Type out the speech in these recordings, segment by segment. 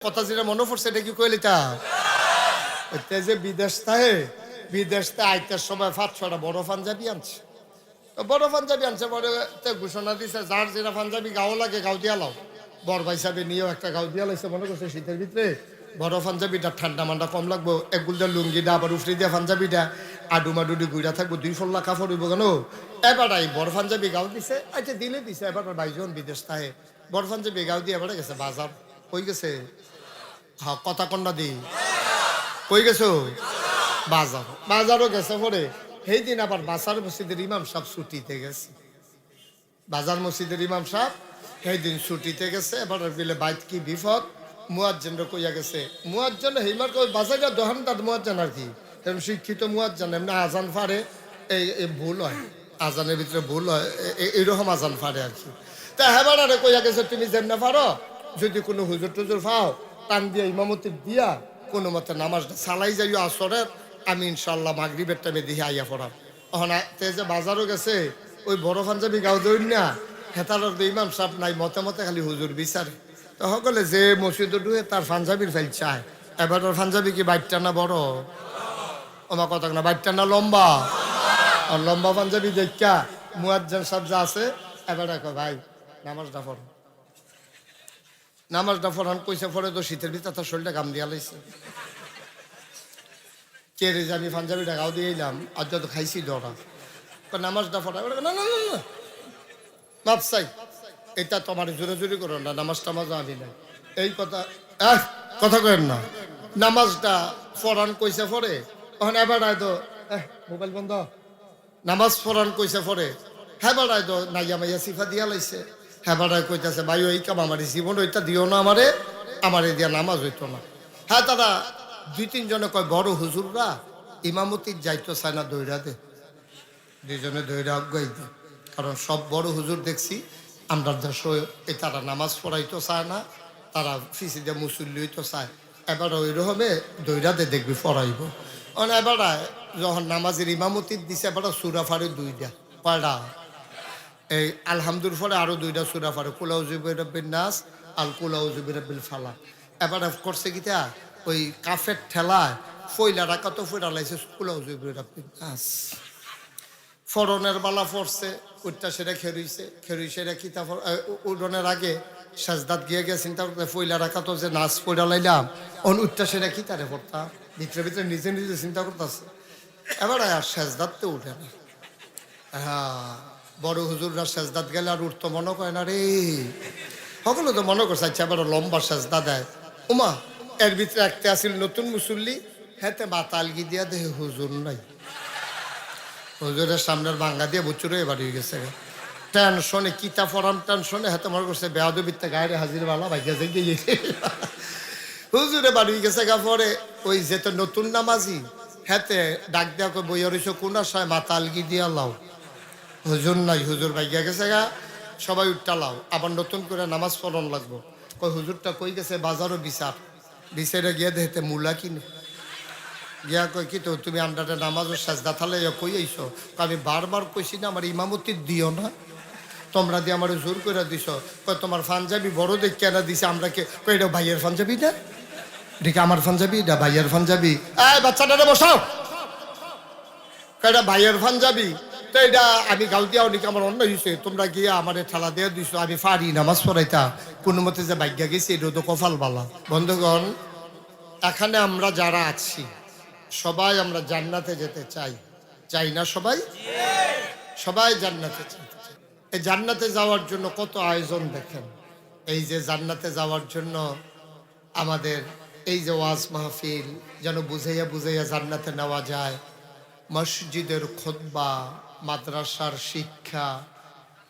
কথা যেটা মনে পড়ছে এটা কি কইলি তা যে বিদেশ আইতার সময় 5-6টা বড় পাঞ্জাবি আনছে। তো বড় পাঞ্জাবি আনছে, বড় ঘোষণা দিছে যার যেটা পাঞ্জাবি গাও লাগে গাও দিয়া লাও। বড় ভাই সাহেব নিয়েও একটা গাও দিয়া লাইছে, মনে করছে শীতের ভিতরে বড় পাঞ্জাবিটা ঠান্ডা মান্ডা কম লাগবো, একগুলটা লুঙ্গিটা আবার উফরি দিয়া পাঞ্জাবিটা আডুমাডুডি গুইরা থাকবো, 2 ফল্লা কাপড় হইব কেন। এবার বড় পাঞ্জাবি গাও দিছে, আচ্ছা দিলে দিছে। এবার ভাইজন বিদেশ থাকে বড় পাঞ্জাবি গাও দিয়ে এবারে গেছে বাজার। কই গেছে? হ্যাঁ, কথা কন্যা দি কই গেছো? বাজারও গেছে। পরে সেই দিন আবার বাসার মসজিদের ইমাম সাহেব ছুটিতে গেছে। বাজার মসজিদের ইমাম সাহেব সেই দিন ছুটিতে গেছে। এবার বলে বাইত কি বিপদ, মুয়াজ্জিনরা কইয়া গেছে। মুয়াজ্জিন হেইমার কই বাজাইটা দোকানদার মুয়াজ্জিন আর কি, এরকম শিক্ষিত মুয়াজ্জিন এমনি আজান ফারে এই ভুল হয়, আজানের ভিতরে ভুল হয়, এইরকম আজান ফারে আর কি। তা হেবারে কইয়া গেছে তুমি যেমনে পারো যদি কোনো হুজুর টুজুর পাও টান দিয়া ইমামতি দিয়া কোনো মতে নামাজটা চালাই যাইও আসরের, আমি ইনশাল্লাহ মাগরিবের টাইমে দিয়ে আইয়া পড়াম। তখন তে যে বাজারও গেছে ওই বড় পাঞ্জাবি গাও দৌড় না হেতার ইমাম সাহেব নাই, মতে মতে খালি হুজুর বিচারে। তো সকলে যে মসজিদ ডুয়ে তার পাঞ্জাবির ফেল চায়। এবার ওর পাঞ্জাবি কি বাইটটা না বড়? আমার কথা না, বাইটটা না লম্বা? আর লম্বা পাঞ্জাবি দেখা মুয়াজ্জিন সাহেব যা আছে এবার ভাই নামাজটা পড়ো, নামাজটা পড়ান কইসে। পরে তো শীতের ভিতরে তার শরীরটা গাম দিয়া লাইছে। কে রে যে আমি পাঞ্জাবিটা গাও দিয়ে এলাম আর যত খাইছি ডরা নামাজটা পড়া। না না না না মাপ চাই, এটা তোমার জোরে জোরে করো না, নামাজ টামাজ আনি না এই কথা কথা কেন না। নামাজটা পড়ান কইসে পরে তখন এবার তো মোবাইল বন্ধ, নামাজ পড়ান কইসে পরে হ্যাঁ বাড়ায় তো নাইয়া মাইয়া সিফা দিয়া লাইছে। হ্যাঁ বাড়ায় কইতেছে ভাই ওই কাম আমার জীবন ওইটা দিও না আমারে দিয়া নামাজ হইতো না। হ্যাঁ তারা 2-3 জনে কয় বড় হুজুররা ইমামতির যাইতো চায় না, দৈরা দে 2 জনে দৈরা অজ্ঞাই দে। কারণ সব বড় হুজুর দেখছি আমরা দেশ তারা নামাজ পড়াইতো চায় না, তারা ফিসি দিয়ে মুসল্লি হইতো চায়। এবার ওই রকমে দৈরাতে দেখবি পড়াইব। এবার যখন নামাজের ইমামতির দিছে এবার সুরা ফারে 2টা কয়টা এই আলহামদুল ফলে আরো 2টা সুরা ফারে কুলাউজুবির নাস আল কুলাউজুবির ফালা। এবার করছে কিটা ওই কাফের ঠেলায় ফইলা রাখা তো ফইরা লাইছে কুলাউজুবির নাস। ফরনের বালা পড়ছে উঠটা সেটা খেরুইছে কিতা উডনের আগে সাজদাত গিয়ে গিয়ে চিন্তা করতে ফইলা রাখা তো যে নাচ পড়া লাইলাম অন উঠটা সেটা কি তারে পড়তাম ভিতরে ভিতরে নিজে নিজে চিন্তা করতেছে। এবার আর সাজদাত তো উঠে না। হ্যাঁ বড় হুজুররা সাজদাত গেলে আর উঠতো মনে করে না রে, সকলে তো মনে করছে আচ্ছা এবার লম্বা সাজদা দেয়। উমা এর ভিতরে একটা আসিল নতুন মুসল্লি, হেতে মাতালগি দিয়া দেহে হুজুর নাই, হুজুরের সামনের ভাঙ্গা দিয়ে বুচুরে এবার হয়ে গেছে টেনশনে কিতা ফরাম টেনশনে হাতে মনে করছে বেয়াদবিতে গায়ে হাজির বালা ভাইয়া যাই গিয়ে হুজুরে বাড়ি গেছে গা। পরে ওই যেতে নতুন নামাজি হাতে ডাক দেওয়া কই বইয়া রইছ কোন আশায় মাথা আলগি দিয়া লাও, হুজুর নাই, হুজুর ভাইয়া গেছে গা, সবাই উঠটা লাও আবার নতুন করে নামাজ পড়ন লাগবো। কই হুজুরটা কই গেছে বাজারও বিচারে গিয়ে দেখতে মূলা কিনে গিয়া কই কি তো তুমি আন্ডারে নামাজও সাজদা থালে কই আইছো, আমি বারবার কইছি না আমার ইমামতি দিও না, তোমরা দিয়ে আমার জোর করে দিছ। কই তোমার পাঞ্জাবি বড় দেখ কেন দিছে, আমরা কে কই এটা ভাইয়ের পাঞ্জাবি না, এটা আমার পাঞ্জাবি, এটা ভাইয়ের পাঞ্জাবি। এই বাচ্চাটারে বসাও, এটা ভাইয়ের পাঞ্জাবি তো এটা আমি গাল দিয়া অনেক আমার অন্য হয়েছে, তোমরা গিয়ে আমার ঠেলা দিয়ে দিছো, আমি পারি নামাজ পড়াইতা কোনো মতে যে ভাগ্যা গেছি এটা তো কপাল বালা। বন্ধুগণ এখানে আমরা যারা আছি সবাই আমরা জান্নাতে যেতে চাই, চাই না সবাই? সবাই জান্নাতে চাই। এই জান্নাতে যাওয়ার জন্য কত আয়োজন দেখেন। এই যে জান্নাতে যাওয়ার জন্য আমাদের এই যে ওয়াজ মাহফিল যেন বুঝাইয়া বুঝাইয়া জান্নাতে নেওয়া যায়, মসজিদের খুতবা, মাদ্রাসার শিক্ষা,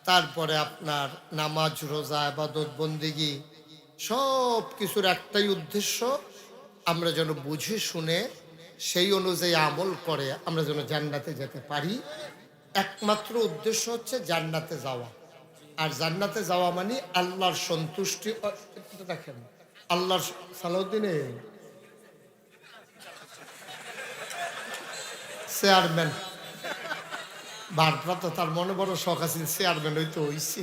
তারপরে আপনার নামাজ রোজা ইবাদত বন্দেগী সব কিছুর একটাই উদ্দেশ্য, আমরা যেন বুঝে শুনে সেই অনুযায়ী আমল করে আমরা যেন জান্নাতে যেতে পারি। একমাত্র উদ্দেশ্য হচ্ছে জান্নাতে যাওয়া। আর জান্নাতে যাওয়া মানে আল্লাহর সন্তুষ্টি। দেখেন আল্লাহর সালাউদ্দিনে চেয়ারম্যান ভারপ্রাপ্ত, তার মনে বড় শখ আছে চেয়ারম্যান হইতে হইছে।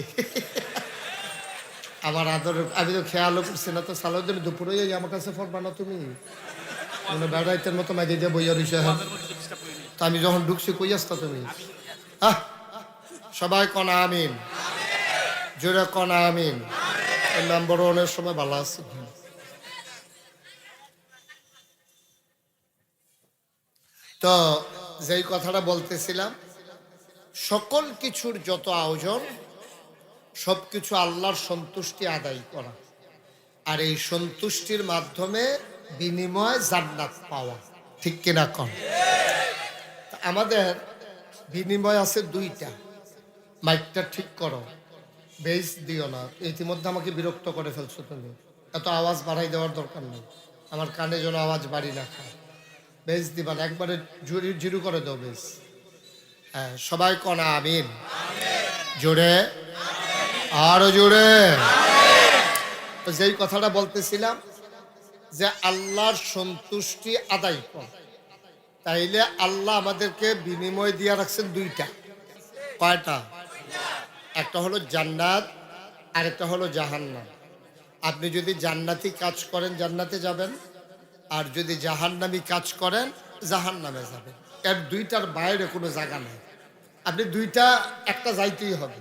আমার আদর আমি তো খেয়ালও করছি না, তো সালাউদ্দিন দুপুরে আমার কাছে পড়বা না তুমি, মানে বেড়াইতের মতো মাঝে দিয়ে বইয়া রইছে। হ্যাঁ, তো আমি যখন ঢুকছি কই আসতা তুমি? আহ, সবাই কনা আমিন, জোরে কনা আমিন। নাম্বার ওয়ানের সময় ভালো আছে। তো যেই কথাটা বলতেছিলাম, সকল কিছুর যত আয়োজন সবকিছু আল্লাহর সন্তুষ্টি আদায় করা, আর এই সন্তুষ্টির মাধ্যমে বিনিময় জান্নাত পাওয়া, ঠিক কিনা কম? আমাদের বিনিময় আছে দুইটা। মাইকটা ঠিক করো, বেস দিও না, ইতিমধ্যে আমাকে বিরক্ত করে ফেলছো তুমি। এত আওয়াজ বাড়াই দেওয়ার দরকার নেই, আমার কানে যেন আওয়াজ বাড়ি না খায়। বেস দিবা না, একবারে জিরু করে দাও বেস। হ্যাঁ, সবাই কনা আমিন, জোরে, আরো জোরে। তো যেই কথাটা বলতেছিলাম যে আল্লাহর সন্তুষ্টি আদায় কর, তাইলে আল্লাহ আমাদেরকে বিনিময় দিয়ে রাখছেন দুইটা। কয়টা? একটা হলো জান্নাত, আর একটা হলো জাহান্নাম। আপনি যদি জান্নাতি কাজ করেন জান্নাতে যাবেন, আর যদি জাহান্নামী কাজ করেন জাহান্নামে যাবেন। এর দুইটার বাইরে কোনো জায়গা নেই। আপনি দুইটা একটা যাইতেই হবে।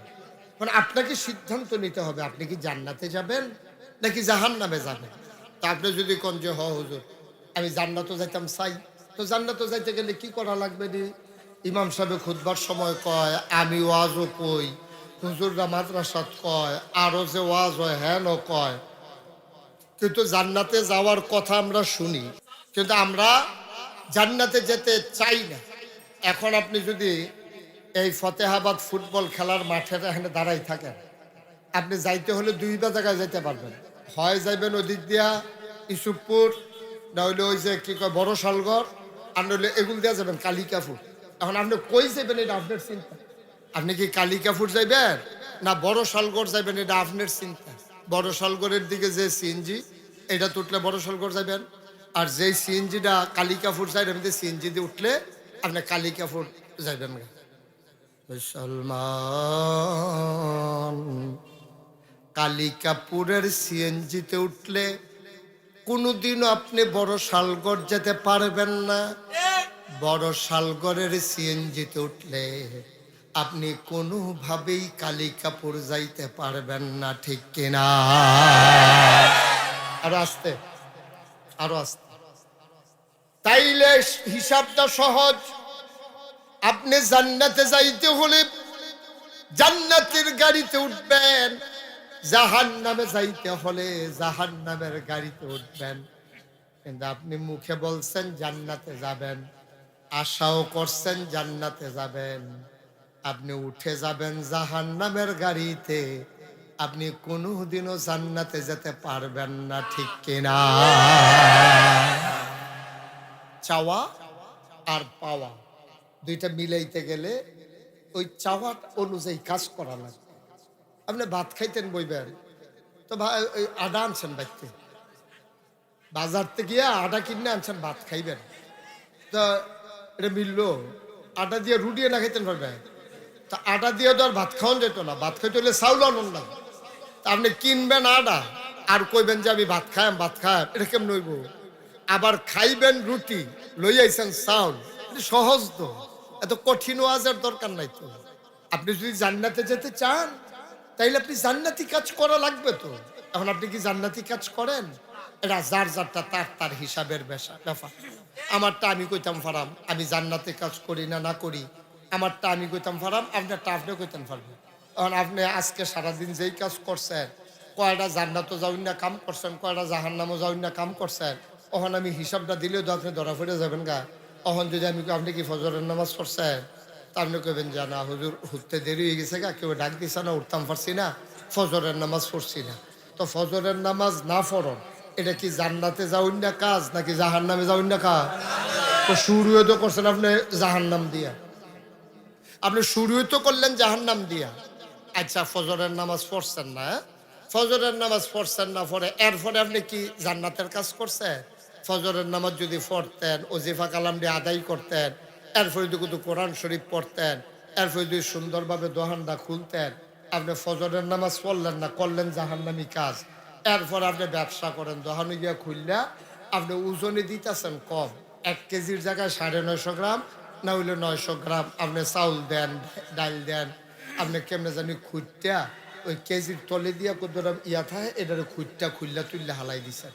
মানে আপনাকে সিদ্ধান্ত নিতে হবে, আপনি কি জান্নাতে যাবেন নাকি জাহান্নামে যাবেন। তা আপনি যদি কোন যে হুজুর আমি জান্নাতও যাইতাম চাই, তো জান্নাতও যাইতে গেলে কি করা লাগবে নি? ইমাম সাহেব খুতবার সময় কয়, আমি ওয়াজও কই, হুজুররা মাদ্রাসাত কয়, আরো যে ওয়াজ হয় হ্যাঁ কয়, কিন্তু জান্নাতে যাওয়ার কথা আমরা শুনি, কিন্তু আমরা জান্নাতে যেতে চাই না। এখন আপনি যদি এই ফতেহাবাদ ফুটবল খেলার মাঠের এখানে দাঁড়াই থাকেন, আপনি যাইতে হলে দুইটা জায়গায় যেতে পারবেন। হয় যাইবেন ওদিক দিয়া ইসুফপুর, না হইলে ওই যে কি কয় বড় শালগড়, আর নইলে এগুলো দিয়া যাবেন কালিকাপুর। এখন আপনি কই যাবেন এটা আপনার চিন্তা। আপনি কি কালিকাপুর যাইবেন না বড় শালগড় যাইবেন, এটা আপনার চিন্তা। বড় শালগড়ের দিকে যে সিএনজি, এটা তো উঠলে বড় শালগড় যাইবেন, আর যেই সিএনজিটা কালিকাপুর যায় এমনি সিএনজি দিয়ে উঠলে আপনি কালিকাপুর যাইবেন। মুসলমান কালিকাপুরের সিএনজিতে উঠলে কোনোদিনও আপনি বড় শালগড় যেতে পারবেন না। বড় শালগড়ের সিএনজিতে উঠলে আপনি কোনোভাবেই কালিকাপুর যাইতে পারবেন না, ঠিক কিনা? আরো আসতে, আরো আসতে। তাইলে হিসাবটা সহজ। আপনি জান্নাতে যাইতে হলে জান্নাতের গাড়িতে উঠবেন, জাহান্নামে যাইতে হলে জাহান্নামের গাড়িতে উঠবেন। কিন্তু আপনি মুখে বলছেন জান্নাতে যাবেন, আশাও করছেন জান্নাতে যাবেন, আপনি উঠে যাবেন জাহান্নামের গাড়িতে, আপনি কোনোদিনও জান্নাতে যেতে পারবেন না, ঠিক কিনা? চাওয়া আর পাওয়া দুইটা মিলাইতে গেলে ওই চাওয়া অনুযায়ী কাজ করা লাগে। আপনি ভাত খাইতেন বইবেন, তো ওই আটা আনছেন বাইতে, বাজার থেকে গিয়ে আটা কিনে আনছেন, ভাত খাইবেন, তো এটা মিললো। আটা দিয়ে রুটিয়ে না খাইতেন পারবেন, তা আটা দিয়ে তো আর ভাত খাওয়ান যেত না, ভাত খাইতে হলে চাউল আনুন না। তা আপনি কিনবেন আটা আর কইবেন যে আমি ভাত খাইম, ভাত খাইম, এটা কেমন হইব? আবার খাইবেন রুটি, লই আইছেন চাউল, সহজ তো, এত কঠিন ওয়াজের দরকার নাই তো। আপনি যদি জান্নাতে যেতে চান তাইলে আপনি জান্নাতি কাজ করা লাগবে তো। এখন আপনি কি জান্নাতি কাজ করেন? এটা যার যারটা তার তার হিসাবের ব্যাপার। আমারটা আমি কইতাম ফারাম, আমি জান্নাতে কাজ করি না না করি, আমারটা আমি কইতাম ফারাম, আপনারটা আপনি কইতেন পারবেন। এখন আপনি আজকে সারাদিন যেই কাজ করছেন, কয়টা জান্নাতও যাউন না কাম করছেন, কয়টা জাহান্নামও যাউন না কাম করছেন, তখন আমি হিসাবটা দিলেও তো আপনি ধরা পড়ে যাবেন গা। তখন যদি আমি আপনি কি ফজরের নামাজ পড়ছেন, তা আপনি কইবেন যে না হুজুর উঠতে দেরি হয়ে গেছে গা, কেউ ডাক দিছে না, উঠতাম পারছি না, ফজরের নামাজ পড়ছি না। তো ফজরের নামাজ না পড়ন, এটা কি জান্নাতে যাউন না কাজ নাকি জাহান্নামে যাউন না কাজ? তো শুরুও তো করছেন আপনি জাহান্নাম দিয়া, আপনি শুরুও তো করলেন জাহান্নাম দিয়া। আচ্ছা, ফজরের নামাজ পড়ছেন না, ফজরের নামাজ পড়ছেন না, পরে এরপরে আপনি কি জান্নাতের কাজ করছেন? ফজরের নামাজ যদি পড়তেন, ওজিফা কালাম দিয়ে আদায় করতেন, এরপরে যদি কোরআন শরীফ পড়তেন, এরপরে যদি সুন্দরভাবে দোহানটা খুলতেন, আপনি ফজরের নামাজ পড়লেন না, করলেন জাহান্নামী কাজ। এরপর আপনি ব্যবসা করেন, দোকানে গিয়া খুললা আপনি ওজনে দিতেছেন কম, 1 কেজির জায়গায় 950 গ্রাম না হইলে 900 গ্রাম আপনি চাউল দেন, ডাল দেন, আপনি কেমনে জানি খুঁজটা ওই কেজির তলে দিয়া কতটা ইয়া থাকে এটার খুঁজটা খুললা তুললে হালাই দিছেন।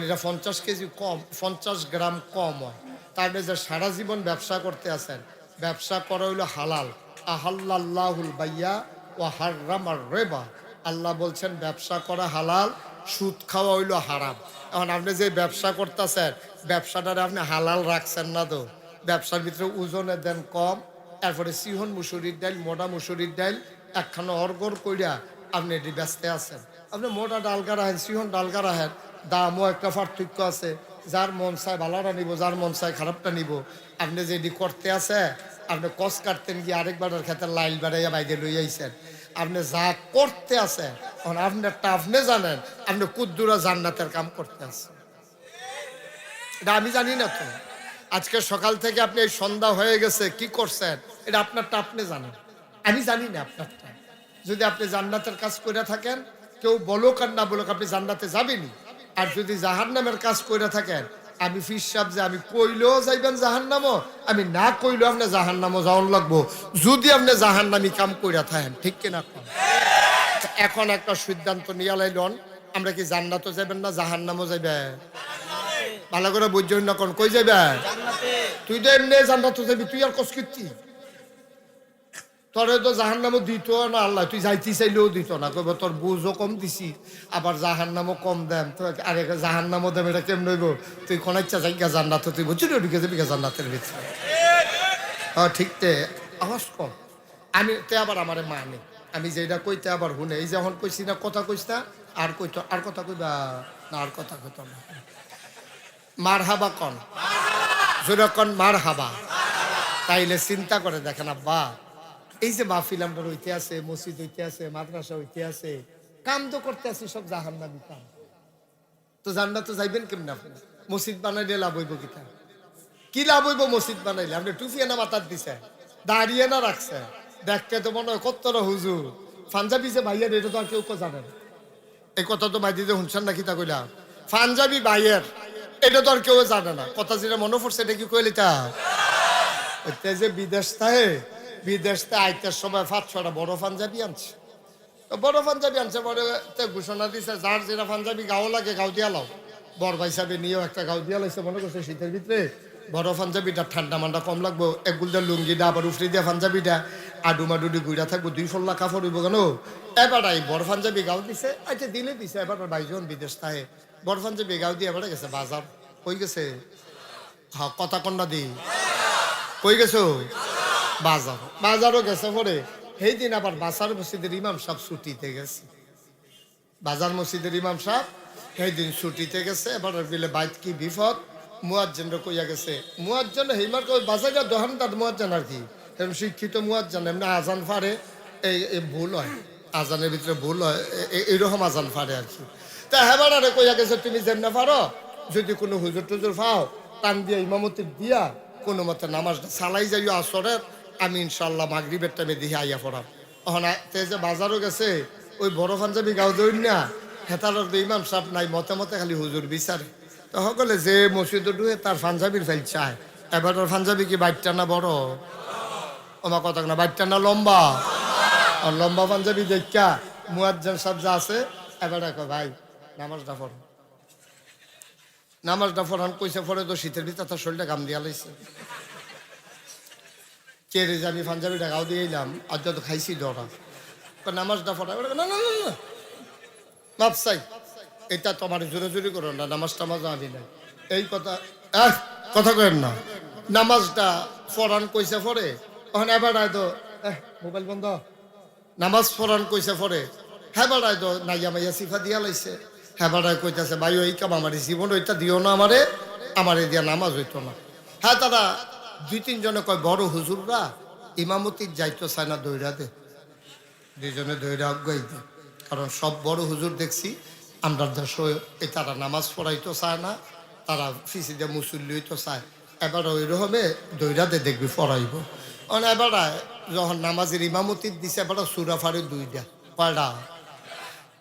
এটা 50 কেজি কম, 50 গ্রাম কম হয়। তাহলে যে সারা জীবন ব্যবসা করতে আছেন, ব্যবসা করা হইলো হালাল। আহাল্লাহুল বাইয়া ও হাররামার রিবা। আল্লাহ বলছেন ব্যবসা করা হালাল, সুদ খাওয়া হইলো হারাম। এখন আপনি যে ব্যবসা করতেছেন, ব্যবসাটারে আপনি হালাল রাখছেন না তো, ব্যবসার ভিতরে ওজনে দেন কম, এরপরে সিহন মুসুরির ডাল, মোটা মুসুরির ডাল একখানা অর্গর কইরা আপনি এটি ব্যস্তে আছেন। আপনি মোটা ডালগা রাখেন, সিহন ডালগা রাখেন, দামও একটা পার্থক্য আছে। যার মন চায় ভালোটা নিব, যার মন চায় খারাপটা নিব। আপনি যে এটি করতে আছে, আপনি কষ কাটতেন গিয়ে আরেকবারের ক্ষেত্রে লাইল বাড়াইয়া বাইরে লই আইছেন। আপনি যা করতে আছে আপনারটা আপনি জানেন, আপনি কুদ্দুরা জান্নাতের কাম করতে আছেন। এটা আমি জানি না তো। আজকে সকাল থেকে আপনি এই সন্ধ্যা হয়ে গেছে কি করছেন, এটা আপনারটা আপনি জানেন, আমি জানি না আপনারটা। যদি আপনি জান্নাতের কাজ করে থাকেন, কেউ বলুক আর না বলুক, আপনি জান্নাতে যাবেনই। আর যদি জাহান্নামের কাজ করে থাকেন, আমি ফিরসাব যে আমি কইলেও যাইবেন জাহান্নামও, আমি না কইলেও আপনি জাহান্নামও যাওয়ান লাগবো, যদি আপনি জাহান্নামি কাম করে থাকেন, ঠিক কিনা? এখন একটা সিদ্ধান্ত নিয়ে লাইলন, আমরা কি জান্নাতও যাবেন না জাহান্নামও যাইবে? ভালো করে বুঝছেন না, কোন কই যাবে? তুই তো এমনি জান্নাতও যাবি, তুই আর কস করছি? তোরে তো জাহান্নামও দিত না আল্লাহ, তুই যাইতে চাইলেও দিত না, কইব তোর বুঝও কম দিছি, আবার জাহান্নামও কম দেন, তো আরে জাহান্নামও দেব, এটা কেমন হইব? তুই কোন ইচ্ছা জায়গা জান্নাত, তুই বুঝছি ঢুকে যাবি জান্নাতের ভিতরে। হ্যাঁ ঠিক তে আওয়াজ কম, আমি তে আবার আমারে মানে, আমি যেটা কইতে আবার শুনে, এই যখন কইছি না কথা কইস না, আর কইতো আর কথা কইবা না, আর কথা কইতো না। মার হাবা কন, যেরকম মার হাবা, তাইলে চিন্তা করে দেখেন আব্বা, এই যে মাহফিল আমরা হইতে আছে, মসজিদ হইতে আছে, মাদ্রাসা হইতে আছে, কাম তো করতে আছি সব জাহান্নামী কাম, তো জান্নাত তো যাইবেন কেমন? আপনি মসজিদ বানাইলে লাভ হইব কিতা? কি লাভ হইব মসজিদ বানাইলে? আপনি টুফিয়ে না মাথার দিছে, দাঁড়িয়ে না রাখছে, দেখতে তো মনে হয় কত হুজুর পাঞ্জাবি যে ভাইয়ের, এটা তো আর কেউ জানে না। এই কথা তো ভাই দিতে শুনছেন না, কিতা কইলা? পাঞ্জাবি ভাইয়ের, এটা তো আর কেউ জানে না। কথা যেটা মনে পড়ছে এটা কি কইলি তা? যে বিদেশ থাকে, বিদেশ থেকে আইতের সময় 5-6টা বড় পাঞ্জাবি আনছে, বড় পাঞ্জাবি আনছে, বড় ঘোষণা দিছে যার যেটা পাঞ্জাবি গাও লাগে গাও দিয়া লাও। বড় ভাই সাহেব নিয়েও একটা গাও দিয়া লাইছে, মনে করছে শীতের ভিতরে বড় পাঞ্জাবিটা ঠান্ডা মান্ডা কম লাগবো, একগুলটা লুঙ্গিটা আবার উফরি দিয়া পাঞ্জাবিটা আডুমাডুডি গুইরা থাকবো, 2 ফল্লা কাপড় হইব কেন। এবার এই বড় পাঞ্জাবি গাও দিছে, আচ্ছা দিলে দিছে। এবার ভাইজন বিদেশ থাকে, বড় পাঞ্জাবি গাও দিয়ে এবার গেছে বাজার, কই গেছে? হ্যাঁ কথা কন্যা দি, কই গেছো? বাজার, বাজারও গেছে। পরে সেই দিন আবার বাসার মসজিদের ইমাম সাহেব ছুটিতে গেছে, বাজার মসজিদের ইমাম সাহেব সেই দিন ছুটিতে গেছে। এবার বলে বাইত কি বিপদ, মুয়াজ্জিনরা কইয়া গেছে, মুয়াজ্জিন হেইমার কই বাজারে দোকানদার মুয়াজ্জিন আর কি, এরকম শিক্ষিত মুয়াজ্জিন, এমনি আজান ফারে এই ভুল হয়, আজানের ভিতরে ভুল হয়, এইরকম আজান ফারে আর কি। তা হেবার আরে কইয়া গেছে তুমি যেমনে পারো, যদি কোনো হুজুর টুজুর পাও টান দিয়া ইমামতি দিয়া কোনো মতে নামাজটা চালাই যাইও আসরের, আমি ইনশাল্লাহ মাগরিবের টাইমে দিয়ে আইয়া পড়াম। ওখানে তে যে বাজারও গেছে, ওই বড় পাঞ্জাবি গাও দৌড় না, হেতার ইমাম সাহেব নাই, মতে মতে খালি হুজুর বিচারে। তো সকলে যে মসজিদে ঢুকে তার পাঞ্জাবির ফাইল চায়। এবার ওর পাঞ্জাবি কি বাইরটা না বড়? আমার কথা না, বাইরটা না লম্বা? আর লম্বা পাঞ্জাবি দেখা মুয়াজ্জিন সাহেব যা আছে, এবার দেখো ভাই নামাজটা পড়ো, নামাজটা পড়ান কইছে। পরে তো শীতের ভিতরে তার শরীরটা গাম দিয়া লাইছে, কে রে যে আমি পাঞ্জাবিটা গাও দিয়ে এলাম, আর যত খাইছি ডরা, নামাজটা পড়া না না না মাপসাই, এটা তোমার জোরে জোরে করো না, নামাজ টামাজ আনি না, এই কথা কথা কেন না। নামাজটা পড়ান কইছে পরে, ওখানে এবার আয় তো মোবাইল বন্ধ, নামাজ পড়ান কইছে পরে, হ্যাঁ বাড়ায় তো নাইয়া মাইয়া সিফা দিয়া লাইছে। হ্যাঁ বাড়ায় কইতেছে ভাই ওই কাম আমার জীবন ওইটা দিও না, আমারে দিয়া নামাজ হইতো না। হ্যাঁ তারা 2-3 জনে কয় বড় হুজুররা ইমামতির যাইতো চায় না, দৈরা দে, 2 জনে দৈরা অজ্ঞাই দে। কারণ সব বড় হুজুর দেখছি আমরা দেশ, তারা নামাজ পড়াইতো চায় না, তারা ফিসিদে মুসল্লি হইতো চায়। এবার ওই রকমে দৈরাতে দেখবি পড়াইব। এবার যখন নামাজের ইমামতির দিছে, এবার সুরা ফারে 2টা কয়টা?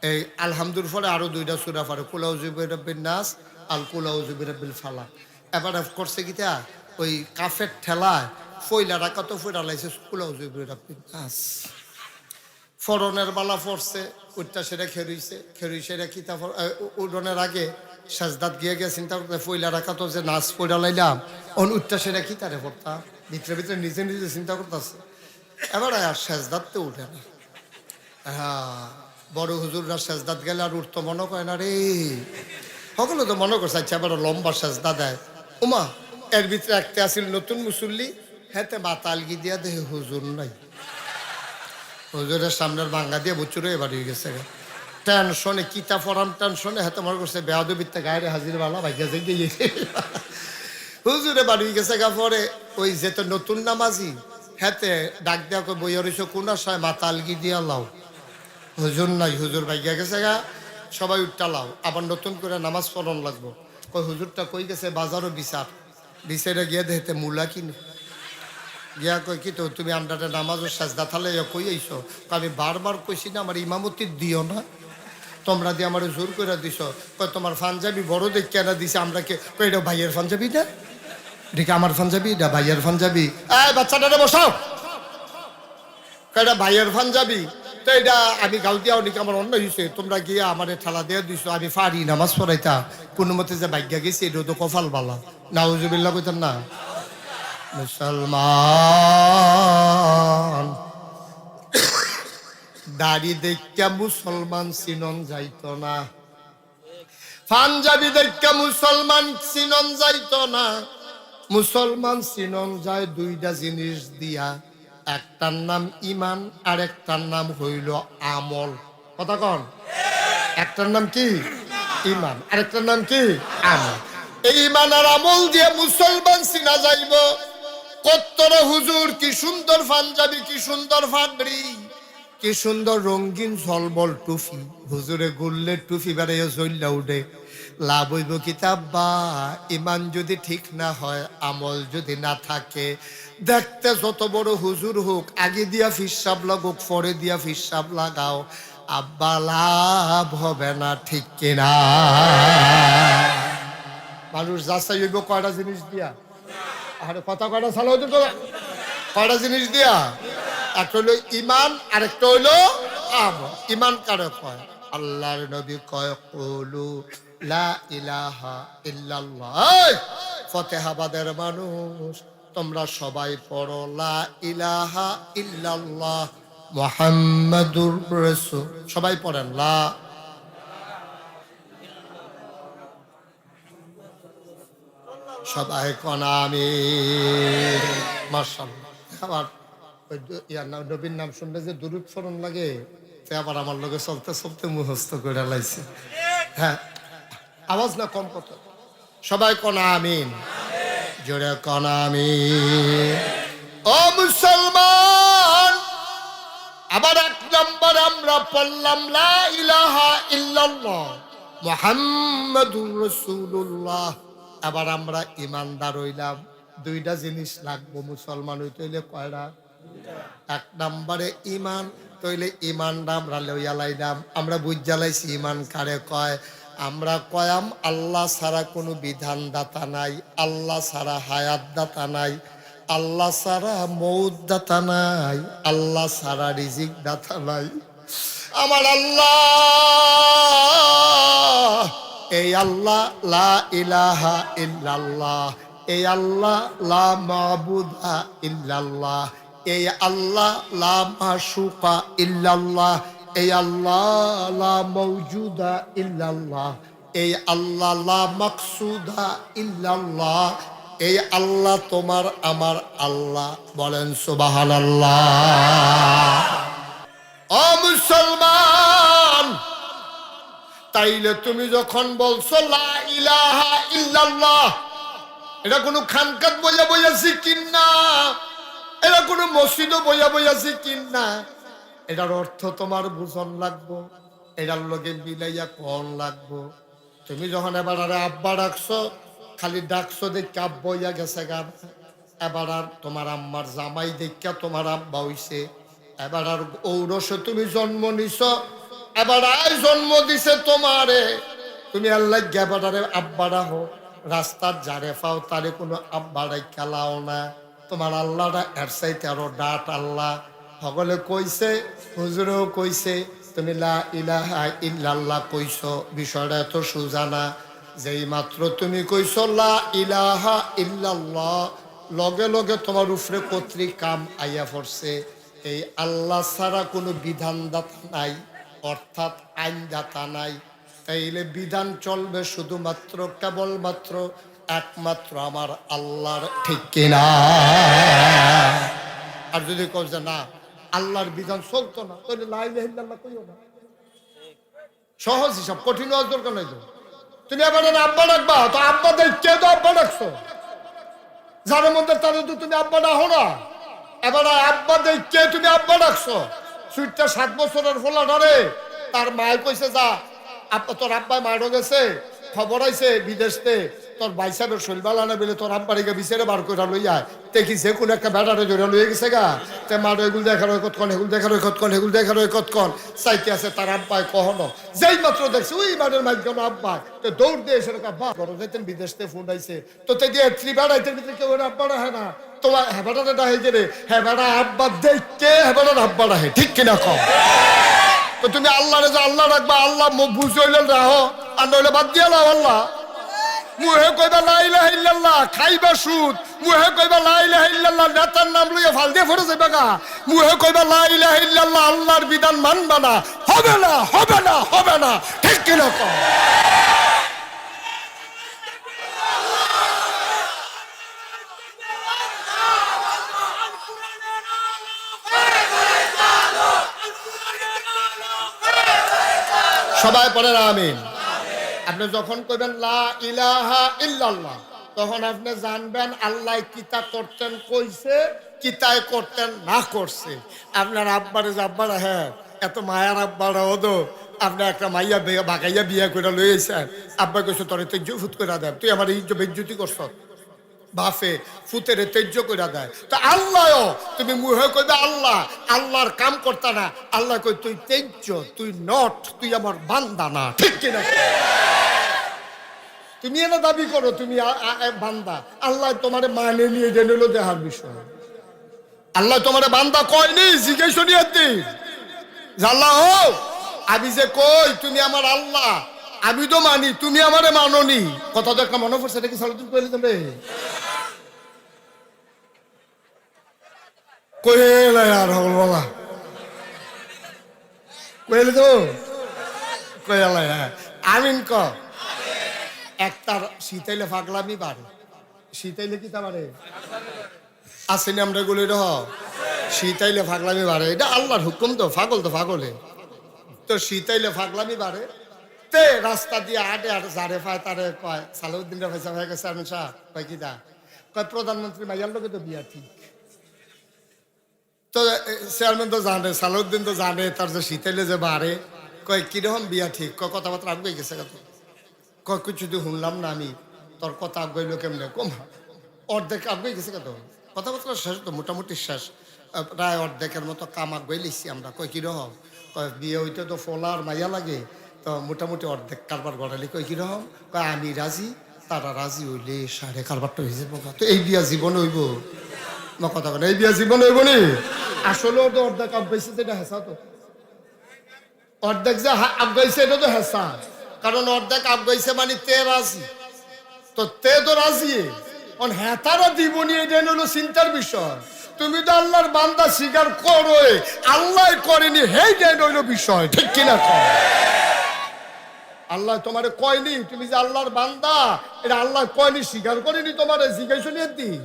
এই আলহামদুর পরে আরো 2টা সূরা পড়ে, কুল আউযু বিরাব্বিন নাস, আল কুল আউযু বিরাব্বিল ফালাক। এবার করছে কিটা, ওই কাফের ঠেলায় ফইলা রাকাত ফইরা লাইছে কুল আউযু বিরাব্বিন নাস। ফরনের বালা পড়ছে, উঠটা সেটা খেরুইছে রে কিতা উডনের আগে সাজদাত গিয়ে গিয়ে চিন্তা করতে ফইলা রাকাত যে নাচ পড়া লাইলাম, অন উঠটা সেটা কিতারে পড়তাম, ভিতরে ভিতরে নিজে নিজে চিন্তা করতেছে। এবার আর সাজদাতে উঠে না। হ্যাঁ, বড় হুজুররা সাজদাত গেলে আর উঠতো মনে করে না রে, সকলে তো মনে করছে আচ্ছা এবার লম্বা সাজদা দেয়। উমা এর ভিতরে একটা আসিল নতুন মুসল্লি, হেতে মাথা আলগি দিয়া দেহে হুজুর নাই, হুজুরের সামনের ভাঙ্গা দিয়ে বুচুরে এবার হয়ে গেছে। টেনশনে কিতা পড়াম টেনশনে হেতে মনে করছে বেয়াদবিতে গায়ে হাজির বালা ভাইয়া যাই গিয়ে হুজুরে বাড়ি গেছে গা। পরে ওই যেতে নতুন নামাজি হেতে ডাক দেওয়া বইয়া রয়েছে কোন আশায় মাথা আলগি দিয়া লাও, হুজুর নাই, হুজুর ভাইয়া গেছে গা, সবাই উঠটা লাও, আবার নতুন করে নামাজ পড়ন লাগবো। কই হুজুরটা কই গেছে বাজারও বিচারে গিয়ে দেখতে মূলা কিনে গিয়া কই কি তো তুমি আমরাটা নামাজও সাজদা থালে কই আইছো, আমি বারবার কইছি না আমার ইমামতি দিও না, তোমরা দিয়ে আমার জোর করে দিছ। কই তোমার পাঞ্জাবি বড় দেখ কেন দিছে, আমরা কে কই এটা ভাইয়ের পাঞ্জাবি না, এটা আমার পাঞ্জাবি, এটা ভাইয়ের পাঞ্জাবি। এই বাচ্চাটারে বসাও, এটা ভাইয়ের পাঞ্জাবি তো এটা আমি গাল দিয়া অনেক আমার অন্য হয়েছে, তোমরা গিয়ে আমার ঠেলা দিয়ে দিছো, আমি পারি নামাজ পড়াইতা কোনো মতে যে ভাগ্যা গেছি এটা তো কপাল বালা। নাউজুবিল্লাহ কইতেন না। মুসলমান দাড়ি দেখা মুসলমান চিনন যাইত না, পাঞ্জাবি দেখা মুসলমান চিনন যাইত না। মুসলমান চিনন যায় 2টা জিনিস দিয়া, একটার নাম ইমান আর একটার নাম হইল আমল। কথা কন, একটার নাম কি ইমান, আরেকটার নাম কি আমল। এই ইমান আর আমল দিয়ে মুসলমান চিনা যাইব। কত্তর হুজুর কি সুন্দর পাঞ্জাবি, কি সুন্দর পাগড়ি, কি সুন্দর রঙিন ঝলবল টুফি, হুজুরে গুললে টুফি বেড়াইয়া জল্লা উঠে, লাভ হইব কিতাব বা ইমান যদি ঠিক না হয়, আমল যদি না থাকে, দেখতে যত বড় হুজুর হোক, আগে দিয়া ফিসাব লাগুক পরে দিয়া ফিসাব লাগাও, আব্বা লাভ হবে না, ঠিক কিনা? মানুষ যাচাই হইব কয়টা জিনিস দিয়া, আরে কথা কয়টা চালো কয়টা জিনিস দিয়া, একটা হইলো ইমান আর একটা হইলো আমল। ইমান কারে কয়? আল্লাহর নবী কয় কুলু লা ইলাহা ইল্লাল্লাহ। ফতেহাবাদের মানুষ তোমরা সবাই পড়ো লা ইলাহা ইল্লাল্লাহ মুহাম্মাদুর রাসূল, সবাই পড়েন লা। সবাই কোন আমিন। মাশাআল্লাহ। আবার নবীর নাম শুনলে যে দুরূদ পড়ন লাগে, আবার আমার লগে চলতে চলতে মুখস্থ করে লাইছে। হ্যাঁ, আওয়াজ না কম কত, সবাই কোন আমিন, জোরে কোন আমিন। ও মুসলমান, আবার 1 নম্বর আমরা পড়লাম লা ইলাহা ইল্লাল্লাহ মুহাম্মাদুর রাসূলুল্লাহ। আবার আমরা ইমানদার হইলাম। 2টা জিনিস লাগবো মুসলমান হইতে হইলে, কয়টা? 1 নম্বরে ইমান, তইলে ইমানটা আমরা লইয়া লাইলাম। আমরা বুঝ জ্বালাইছি ইমান কারে কয়। আমরা কয়াম আল্লাহ ছাড়া কোনো বিধান দাতা নাই, আল্লাহ ছাড়া হায়াত দাতা নাই, আল্লাহ ছাড়া মৌত দাতা নাই, আল্লাহ ছাড়া রিজিক দাতা নাই। আমার আল্লাহ, এই আল্লাহ লা ইলাহা ইল্লাল্লাহ, এই আল্লাহ লা মাবুদা ইল্লাল্লাহ, এই আল্লাহ লা মাশুকা ইল্লাল্লাহ, এই আল্লাহ লা মওজুদা ইল্লাল্লাহ, এই আল্লাহ লা মাকসুদা ইল্লাল্লাহ, এই আল্লাহ তোমার আমার আল্লাহ। বলেন সুবহানাল্লাহ। ও মুসলমান, তাইলে তুমি যখন বলছো লা ইলাহা ইল্লাল্লাহ, এটা কোনো খানকাত বইয়া বইয়া জিকির না, এটা কোনো মসজিদও বইয়া বইয়া জিকির না। এটার অর্থ তোমার বুঝন লাগবো, এটার লগে মিলাইয়া কোন লাগবো। তুমি যখন এবার আরে আব্বা ডাকছো, খালি ডাকছো দেখে আব্বা হইয়া গেছে গান। এবার আর তোমার আম্মার জামাই দেখা তোমার আব্বা হইছে, এবার আর ঔরসে তুমি জন্ম নিছ, এবার আয় জন্ম দিছে তোমারে, তুমি আল্লাহ গ্যাবারে আব্বারা হো, রাস্তার যারে পাও তারে কোনো আব্বারাই খেলাও না। তোমার আল্লাহরা এর চাইতে আরো ডাট আল্লাহ। সকলে কইছে, হুজুরেও কইছে, তুমি লা ইলাহা ইল্লাল্লাহ কইছ, বিষয়টা এত সোজা না। যেই মাত্র তুমি কইছ লা ইলাহা ইল্লাল্লাহ, লগে লগে তোমার উপরে কর্তৃক কাম আইয়া পড়ছে। এই আল্লাহ ছাড়া কোনো বিধানদাতা নাই, অর্থাৎ আইনদাতা নাই। তাইলে বিধান চলবে শুধুমাত্র কেবলমাত্র একমাত্র আমার আল্লাহর, ঠিক কিনা? আর যদি কই যে না আল্লাহর বিধান চলতো না, তাহলে লা ইলাহা ইল্লাল্লাহ কইও না। সহজ হিসাব, কঠিন হওয়ার দরকার নাই তো। তুমি এবার আব্বা ডাকবা, তো আব্বা দেখে তো আব্বা ডাকছো, যার মধ্যে তাদের তো তুমি আব্বা ডাকো না। এবার আব্বা দেখে তুমি আব্বা ডাকছো। সুইটটা 7 বছরের ফোলা ধরে তার মায় কইছে যা আব্বা, তোর আব্বাই মারো গেছে, খবর আইছে বিদেশতে, তোর ভাই সাহেবের শৈলবালা না বলে তোর আব্বারিকে বিচারে বার করে লই যায়, দেখি যে কোনো একটা ব্যাটারে জোরে লইয়ে গেছে গা, তে মারো এগুলো দেখার ওই কতক্ষণ, এগুলো দেখার ওই কতক্ষণ, এগুলো দেখার ওই কতক্ষণ চাইতে আছে তার আব্বাই কখনো। যেই মাত্র দেখছে ওই বাড়ির মাইক কেন আব্বা, তো দৌড় দিয়ে এসে আব্বা বড় যেতেন বিদেশতে ফোন আইছে, তো তে দিয়ে 3 বেড়াইতের ভিতরে কেউ আব্বা রাখে না, তোমার হেবাটা ডাহে যে রে হেবাটা আব্বা দেখকে হেবাটার আব্বা রাখে, ঠিক কিনা কম? তো তুমি আল্লাহরে যে আল্লাহ রাখবা, আল্লাহ বুঝইলেন রাহো, আর নইলে বাদ দিয়া লাও আল্লাহ। মুহে কইবা লা ইলাহা ইল্লাল্লাহ, খাইবা সুদ। মুহে কইবা লা ইলাহা ইল্লাল্লাহ, নেতার নাম লইয়া ফাল দিয়ে ফেরে যাইবা গা। মুহে কইবা লা ইলাহা ইল্লাল্লাহ, আল্লাহর বিধান মানবা না, হবে না, হবে না, হবে না, ঠিক কিনা কম? সবাই পড়েন আমিন। আপনি যখন কইবেন লা ইলাহা ইল্লাল্লাহ, তখন আপনি জানবেন আল্লাহ কিতা করতেন কইছে, কিতায় করতেন না করছে। আপনার আব্বারে যে আব্বারা, হ্যাঁ এত মায়ার আব্বারা ওদো, আপনি একটা মাইয়া বাগাইয়া বিয়া করে লইয়েছেন, আব্বা কইছে তোর তেজ্য ফুত করে দেয়, তুই আমার ইজ্জত বেজ্জতি করছ, বাফে ফুতের তেজ্য করে দেয়। তো আল্লাহ তুমি মুহে কইবে আল্লাহ, আল্লাহর কাম করতা না, আল্লাহ কই তুই তেজ্য, তুই নট, তুই আমার বান্দা না, ঠিক কিনা? তুমি এটা দাবি করো তুমি বান্দা, আল্লাহ তোমারে মানে নিয়ে জেনে দেখার বিষয়। আল্লাহ তোমারে বান্দা কয়নি, জিজ্ঞেস নিয়ে দিন আল্লাহ আমি যে কই তুমি আমার আল্লাহ, আমি তো মানি, তুমি আমারে মাননি। কথা তো একটা মনে পড়ছে, এটা কি সালুদ্দিন কইলে তুমি কইলে আর হল বলা কইলে তো কইলা, হ্যাঁ আমিন ক। একটার শীতাইলে ফাগলামি বাড়ে, শীতাইলে কি তা বাড়ে আসেনি আমরা গুলি রহ, শীতাইলে ফাগলামি বাড়ে, এটা আল্লাহর হুকুম, তো ফাগল তো ফাগলে, তো শীতাইলে ফাগলামি বাড়ে। তে রাস্তা দিয়ে আটে আর যারে পায় তারে কয় সালাউদ্দিনরা পয়সা হয়ে গেছে, আমি শাহ কয় কি দা, কয় প্রধানমন্ত্রী মাইয়ার লোকে তো বিয়া ঠিক। তো চেয়ারম্যান তো জানে, সালাউদ্দিন তো জানে তার যে শীতাইলে যে বাড়ে, কয় কিরকম বিয়া ঠিক, কয় কথাবার্তা আগে গেছে কত, কয় কিছু তো শুনলাম না আমি, তোর কথা আগাইল কেমনে, কম অর্ধেক আগে গেছে কত, কথাবার্তা শেষ তো মোটামুটি শেষ, প্রায় অর্ধেকের মতো কাম আগাই লিখছি আমরা। কয় কিরকম, কয় বিয়ে হইতে তো ফলার মাইয়া লাগে, তো মোটামুটি অর্ধেক কারবার গড়ালি। কয় কিরকম, কয় আমি রাজি, তারা রাজি হইলে সাড়ে কারবারটা হয়ে যাবো। তো এই বিয়া জীবন হইব না, কথা বলে এই বিয়া জীবন হইব নি? আসলেও তো অর্ধেক আগাইছে, যেটা হেসা, তো অর্ধেক যে আগাইছে এটা তো হেসা, কারণ অর্ধেক আগাইছে মানে তে রাজি, তো তে তো রাজি, হ্যাঁ তারা দিবনি, এটা হলো চিন্তার বিষয়। তুমি তো আল্লাহর বান্দা স্বীকার করো, আল্লাহ করেনি, হেইটাই হইল বিষয়, ঠিক কিনা? আল্লাহ তোমারে কয়নি তুমি যে আল্লাহর বান্দা, এটা আল্লাহ কয়নি, স্বীকার করেনি, তোমারে জিজ্ঞাসা নিয়ে দিন।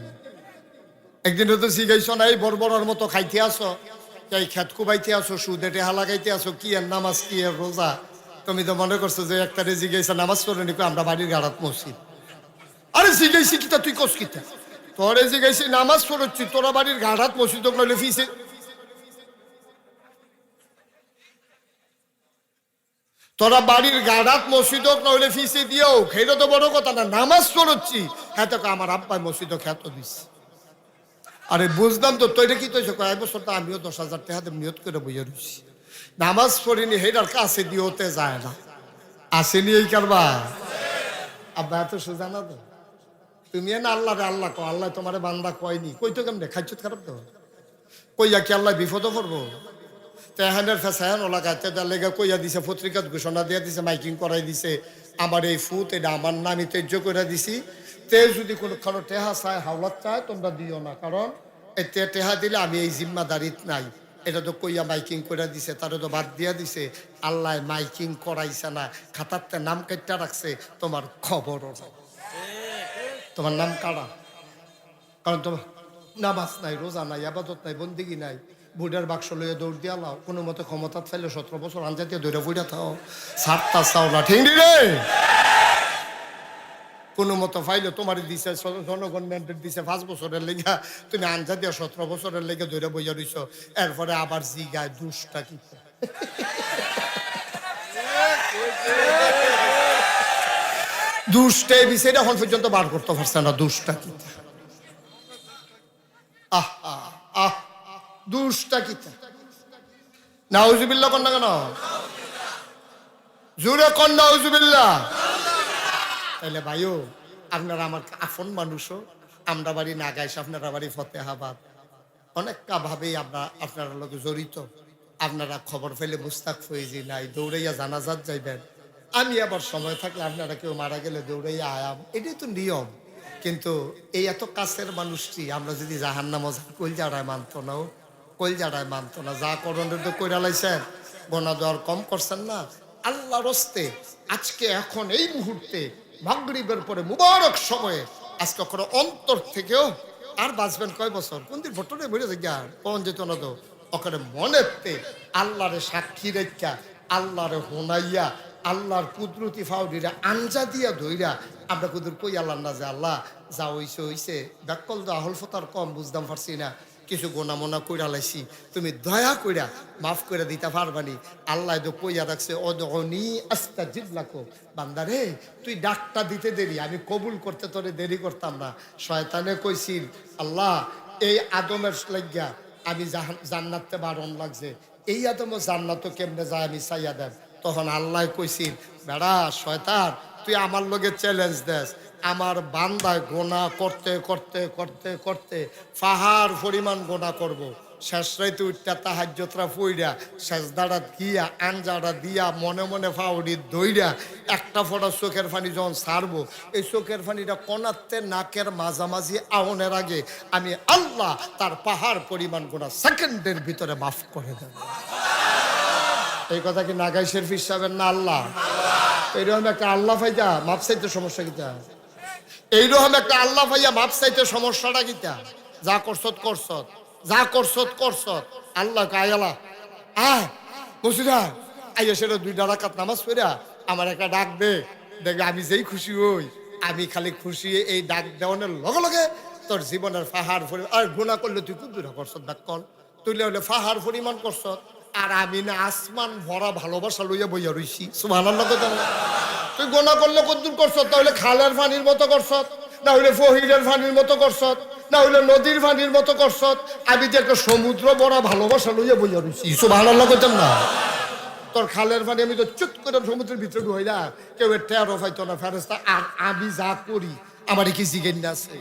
একদিন তো জিজ্ঞাসা নাই, বড়বড়ার মতো খাইতে আসো, এই খেত কুবাইতে আসো, সুদে টেহা লাগাইতে আসো, কি এর নামাজ, কি এর রোজা, তুমি তো মনে করছো যে একটা জিজ্ঞাসা নামাজ করে নি, আমরা বাড়ির গাড়াত মসজিদ। আরে জিজ্ঞাসি কিতা, তুই কস কিতা, তোরে জিজ্ঞাসি নামাজ পড়ছি, তোরা বাড়ির গাড়াত মসজিদ নইলে ফিসে, তোরা বাড়ির গাড়াত মসজিদ নইলে ফিসে দিও, খেলে তো বড় কথা না, নামাজ পড়ছি, হ্যাঁ তো আমার আব্বাই মসজিদ খ্যাত দিস, আরে বুঝলাম তো, তো এটা কি তো কয়েক বছর তো আমিও 10,000 টাকা নিয়ত করে বইয়া রয়েছি, নামাজ পড়িনি, হেটার কাছে দিয়েতে যায় না, আসেনি এই কারবা। আব্বা এত সোজা না তো, তুমি না আল্লাহ রে আল্লাহ কো, আল্লাহ তোমার বান্দা কয়নি, কই তো কেমনে খাইছত খারাপ তো, কইয়া কি আল্লাহ বিপদও করবো? তেহানের ফেসায়ন ওলাকাতে তার লেগে কইয়া দিছে, পত্রিকাত ঘোষণা দিয়ে দিছে, মাইকিং করাই দিছে, আমার এই ফুট এটা আমার নামই তেজ্য করে দিছি, তে যদি কোনো টেহা চায় হাওলাত চায় তোমরা দিও না, কারণ এই টেহা দিলে আমি এই জিম্মাদারিত নাই। এটা তো কইয়া মাইকিং করে দিছে, তারা তো বাদ দিয়া দিছে, আল্লাহ মাইকিং করাইছে না, খাতারতে নাম কেটে রাখছে, তোমার খবরও নাই, তোমার নাম কারা, কারণ তোমার নামাজ নাই, রোজা নাই, আবাদত নাই, বন্দিগি নাই, ভোটের বাক্স লইয়া দৌড় দিয়া লাও, কোনো মতে ক্ষমতা চাইলে 17 বছর আনজাতীয় দৌড়া বইটা থাও, সাতটা চাও না, ঠিক রে, কোনো মতো ফাইলে তোমার দিছে জনগণ ম্যান্ডেট দিছে 5 বছরের লেগা, তুমি আনজাতীয় 17 বছরের লেগে দৌড়া বইয়া রইছ, এরপরে আবার জিগায় দুষ্টা কি দুষ্টাই বিষয়টা এখন পর্যন্ত বার করতে পারছে না, দুষ্টা কি আহ আহ আহ দুষ্টা কি নাউজুবিল্লাহ কন্যা কেন জোরে কন্যা নাউজুবিল্লাহ। তাইলে ভাইও আপনারা আমার আপন মানুষও, আমরা বাড়ি নাগাইশ, আপনারা বাড়ি ফতেহাবাদ, অনেকটা ভাবেই আপনারা লোক জড়িত, আপনারা খবর পেলে মুস্তাক ফয়েজি নাই দৌড়াইয়া জানাজাত যাইবেন, আমি আবার সময় থাকলে আপনারা কেউ মারা গেলে দৌড়াইয়া আয়াম, এটাই তো নিয়ম। কিন্তু এই এত কাছের মানুষটি আমরা যদি জাহান্নামে কলজাড়ায় মানতো না, কলজাড়ায় মানতো না, যা করণের তো কইরা লাইছেন, গোনা দেওয়ার কম করছেন না, আল্লাহর হস্তে আজকে এখন এই মুহূর্তে মাগরিবের পরে মুবারক সময়ে আজকে কোনো অন্তর থেকেও আর বাঁচবেন কয় বছর, কোন দিন ভোটনে বেড়ে যায় কোন যেত না তো, ওখানে মনেতে আল্লাহরে সাক্ষী রেখা, আল্লাহরে হোনাইয়া, আল্লাহর কুদরতি ফাউডিরা আঞ্জা দিয়া ধইরা আমরা কুদুর কই আল্লাহ না, যে আল্লাহ যা হইছে হইছে, ব্যাকল দা হলফতার কম বুঝতাম পারছি না, কিছু গোনা মোনা কইরা লাইছি, তুমি দয়া কইরা মাফ করে দিতে পারবানি। আল্লাহ তো কইয়া রাখছে, অদনি আস্তাজিব লাকো, বান্দারে তুই ডাকটা দিতে দেরি, আমি কবুল করতে তোরে দেরি করতাম না। শয়তানে কইছিল, আল্লাহ এই আদমের লাগিয়া আমি জান্নাতে বারণ লাগছে, এই আদম জান্নাত কেমনে যায় আমি চাইয়া দেন। তখন আল্লাহ কইছিল, বেড়া শয়তান তুই আমার লগে চ্যালেঞ্জ দেস, আমার বান্দায় গোনা করতে করতে করতে করতে পাহাড় পরিমাণ গোনা করব, শেষ রাইতে উঠটা তাহাজ্জুদরা পইরা সেজদাটা দিয়া আঞ্জাটা দিয়া মনে মনে ফাউডি দইরা একটা ফোঁটা চোখের পানি যখন ছাড়বো, এই চোখের পানিটা কনাতে নাকের মাঝামাঝি আউনের আগে আমি আল্লাহ তার পাহাড় পরিমাণ গোনা সেকেন্ডের ভিতরে মাফ করে দেব। এই কথা কি নাগাই শরীফ সাহেবের না আল্লাহ? এইরকম একটা আল্লাহ ফাইজা মাপ চাইতে সমস্যা কিতা? এইরকম একটা আল্লাহ ভাইয়া মাপ চাইতে সমস্যাটা কিতা? যা করছত করছত, যা করছত করছত, আল্লাহ কায়ালা আয় বসিরা আইয়া সেটা 2 রাকাত নামাজ পড়া আমার একটা ডাক দে, দেখবে আমি যেই খুশি হই, আমি খালি খুশি এই ডাক দেওয়ানোর লগে লগে তোর জীবনের পাহাড় পরিমাণ, আর গুনাহ করলে তুই খুব দূর করছত, ডাক কল তুইলে হলে পাহাড় পরিমাণ করছত, আর আমি না আসমান ভরা ভালোবাসা লইয়া বইয়া রইছি, সুবহানাল্লাহ। তুই গোনা করলে কদ্দুর করছত, তাহলে খালের পানির মতো করছত, না হইলে ফহিরের পানির মতো করছত, না হইলে নদীর পানির মতো করছত, আমি যে একটা সমুদ্র ভরা ভালোবাসা লইয়া বইয়া রইছি, সুবহানাল্লাহ কইতাম না? তোর খালের পানি আমি তো চুট করে সমুদ্রের ভিতরে ঢুই না, কেউ টেরও পাইতো না ফেরেশতা। আর আমি যা করি আমার কি জিজ্ঞেস আছে?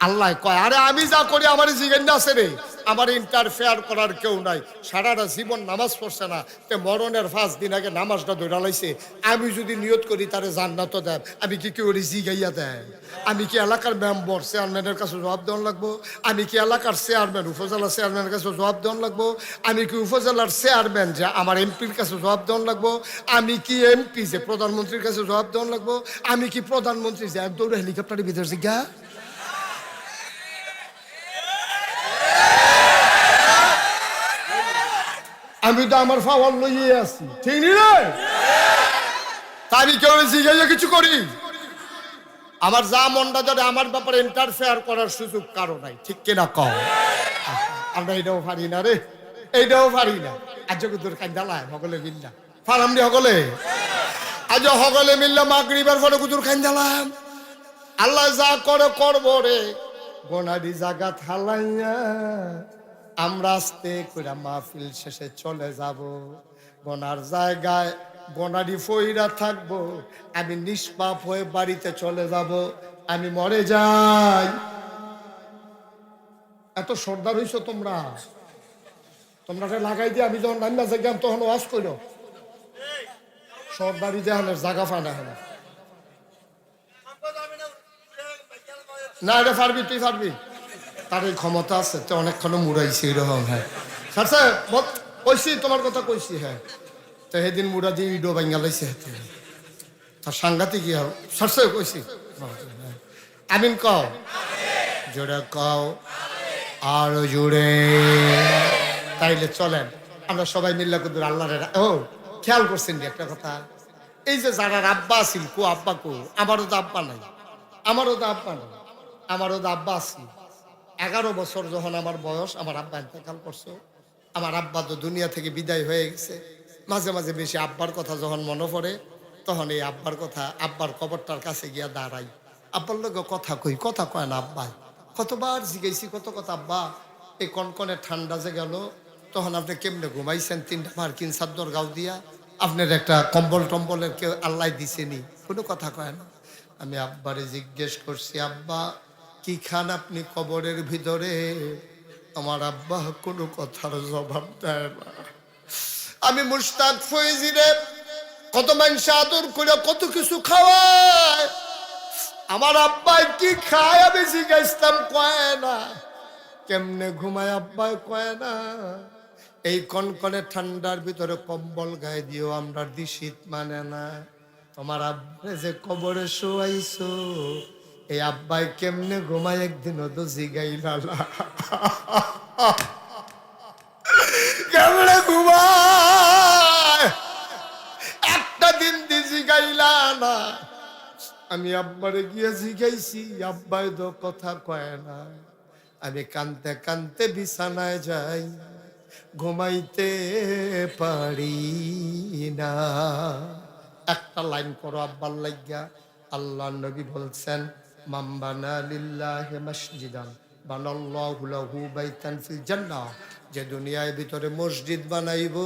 আল্লাহ কয়, আরে আমি যা করি আমার জিজ্ঞেস আছে রে, আমার ইন্টারফেয়ার করার কেউ নাই। সারাটা জীবন নামাজ পড়ছে না, তে মরণের 5 দিন আগে নামাজটা ধরে লাইছে, আমি যদি নিয়ত করি তারে জান্নাত দেব, আমি কি কেউ জিগাইয়া দেয়? আমি কি এলাকার মেম্বার চেয়ারম্যানের কাছে জবাব দেওয়ান লাগবো? আমি কি এলাকার চেয়ারম্যান উপজেলা চেয়ারম্যানের কাছে জবাব দেওয়ান লাগবো? আমি কি উপজেলার চেয়ারম্যান যে আমার এমপির কাছে জবাব দেওয়ান লাগবো? আমি কি এমপি যে প্রধানমন্ত্রীর কাছে জবাব দেওয়ান লাগবো? আমি কি প্রধানমন্ত্রী যে দৌড়ে হেলিকপ্টারের ভিতরে জিজ্ঞা? আমি তো আমার ফাওয়ার লইয়ে আছি, ঠিক নি রে? আমি কেউ জিজ্ঞাসা কিছু করি? আমার যা মনটা ধরে আমার ব্যাপারে ইন্টারফেয়ার করার সুযোগ কারো নাই, ঠিক কিনা কও? আমরা এটাও পারি না রে, এইটাও পারি না। আজ কুদুর কান্দালায় সকলে মিল্লা ফারাম রে, সকলে আজ সকলে মিল্লা মাগরিবের পরে কুদুর কান্দালাম। আল্লাহ যা করে করবো রে, গোনারি জায়গা থালাইয়া আমরা আস্তে করে মাহফিল শেষে চলে যাব। গোনার জায়গায় গোনারি ফইরা থাকবো, আমি নিষ্পাপ হয়ে বাড়িতে চলে যাব, আমি মরে যাই। এত সর্দার হইছো তোমরা, তোমরা লাগাই দিয়ে আমি যখন নান্না জায়গা তখন ওয়াজ করো সর্দারি দেহানের জায়গা ফানা হয় না। এটা পারবি, তুই পারবি, তার এই ক্ষমতা আছে, তো অনেকক্ষণ মুড়াইছি এরকম। হ্যাঁ স্যার স্যার কইছি, তোমার কথা কইছি। হ্যাঁ তো সেদিন মুড়া দিয়ে ইডো বাঙ্গালাইছে, তার সাংঘাতিক কি স্যার স্যার কইছি। আমিন কও, জোরে কও, আরো জোরে। তাইলে চলেন আমরা সবাই মিল্লা কুদুর আল্লাহরে। ও খেয়াল করছেন একটা কথা, এই যে যারা আব্বা আছিল, কো আব্বা কো, আমারও তো আব্বা নাই, আমারও তো আব্বা নাই, আমারও তো আব্বা আছি। 11 বছর যখন আমার বয়স, আমার আব্বা ইন্তেকাল করছে। আমার আব্বা তো দুনিয়া থেকে বিদায় হয়ে গেছে। মাঝে মাঝে বেশি আব্বার কথা যখন মনে পড়ে, তখন এই আব্বার কথা, আব্বার কবরটার কাছে গিয়া দাঁড়াই, আব্বার লোক কথা কই, কথা কয় না আব্বাই। কতবার জিজ্ঞাসি, কত কথা আব্বা, এই কনকনে ঠান্ডা যে গেল, তখন আপনি কেমনে ঘুমাইছেন? 3টা মার্কিন চাদর গাও দিয়া, আপনার একটা কম্বল টম্বলের কেউ আল্লাহ দিছেনি? কোনো কথা কয় না। আমি আব্বারে জিজ্ঞেস করছি, আব্বা কি খান আপনি কবরের ভিতরে? আমার আব্বা কোনো কথার জবাব দেয় না। আমি মুশতাক ফয়েজি রে কত মানুষ আদর করে কত কিছু খাওয়ায়, আমার আব্বাই কি খায় আমি জিজ্ঞাসতাম, কয় না। কেমনে ঘুমায় আব্বাই কয় না। এই কনকনে ঠান্ডার ভিতরে কম্বল গায়ে দিও আমরা শীত মানে না। তোমার আব্বাই যে কবরে শোয়াইছো, এই আব্বাই কেমনে ঘুমায় একদিনও তো জিগাইলা না। কেমনে ঘুমায় একটা দিন দি জিগাইলা না। আমি আব্বারে গিয়ে জিগাইছি, আব্বাই তো কথা কয় না। আমি কানতে কানতে বিছানায় যাই, ঘুমাইতে পারি না। একটা লাইন করো আব্বার লাগিয়া। আল্লাহ নবী বলছেন, মামবানা লিল্লাহি মসজিদান বানাল্লাহু লাহু বাইতান ফিল জান্নাহ। যে দুনিয়ার ভিতরে মসজিদ বানাইব,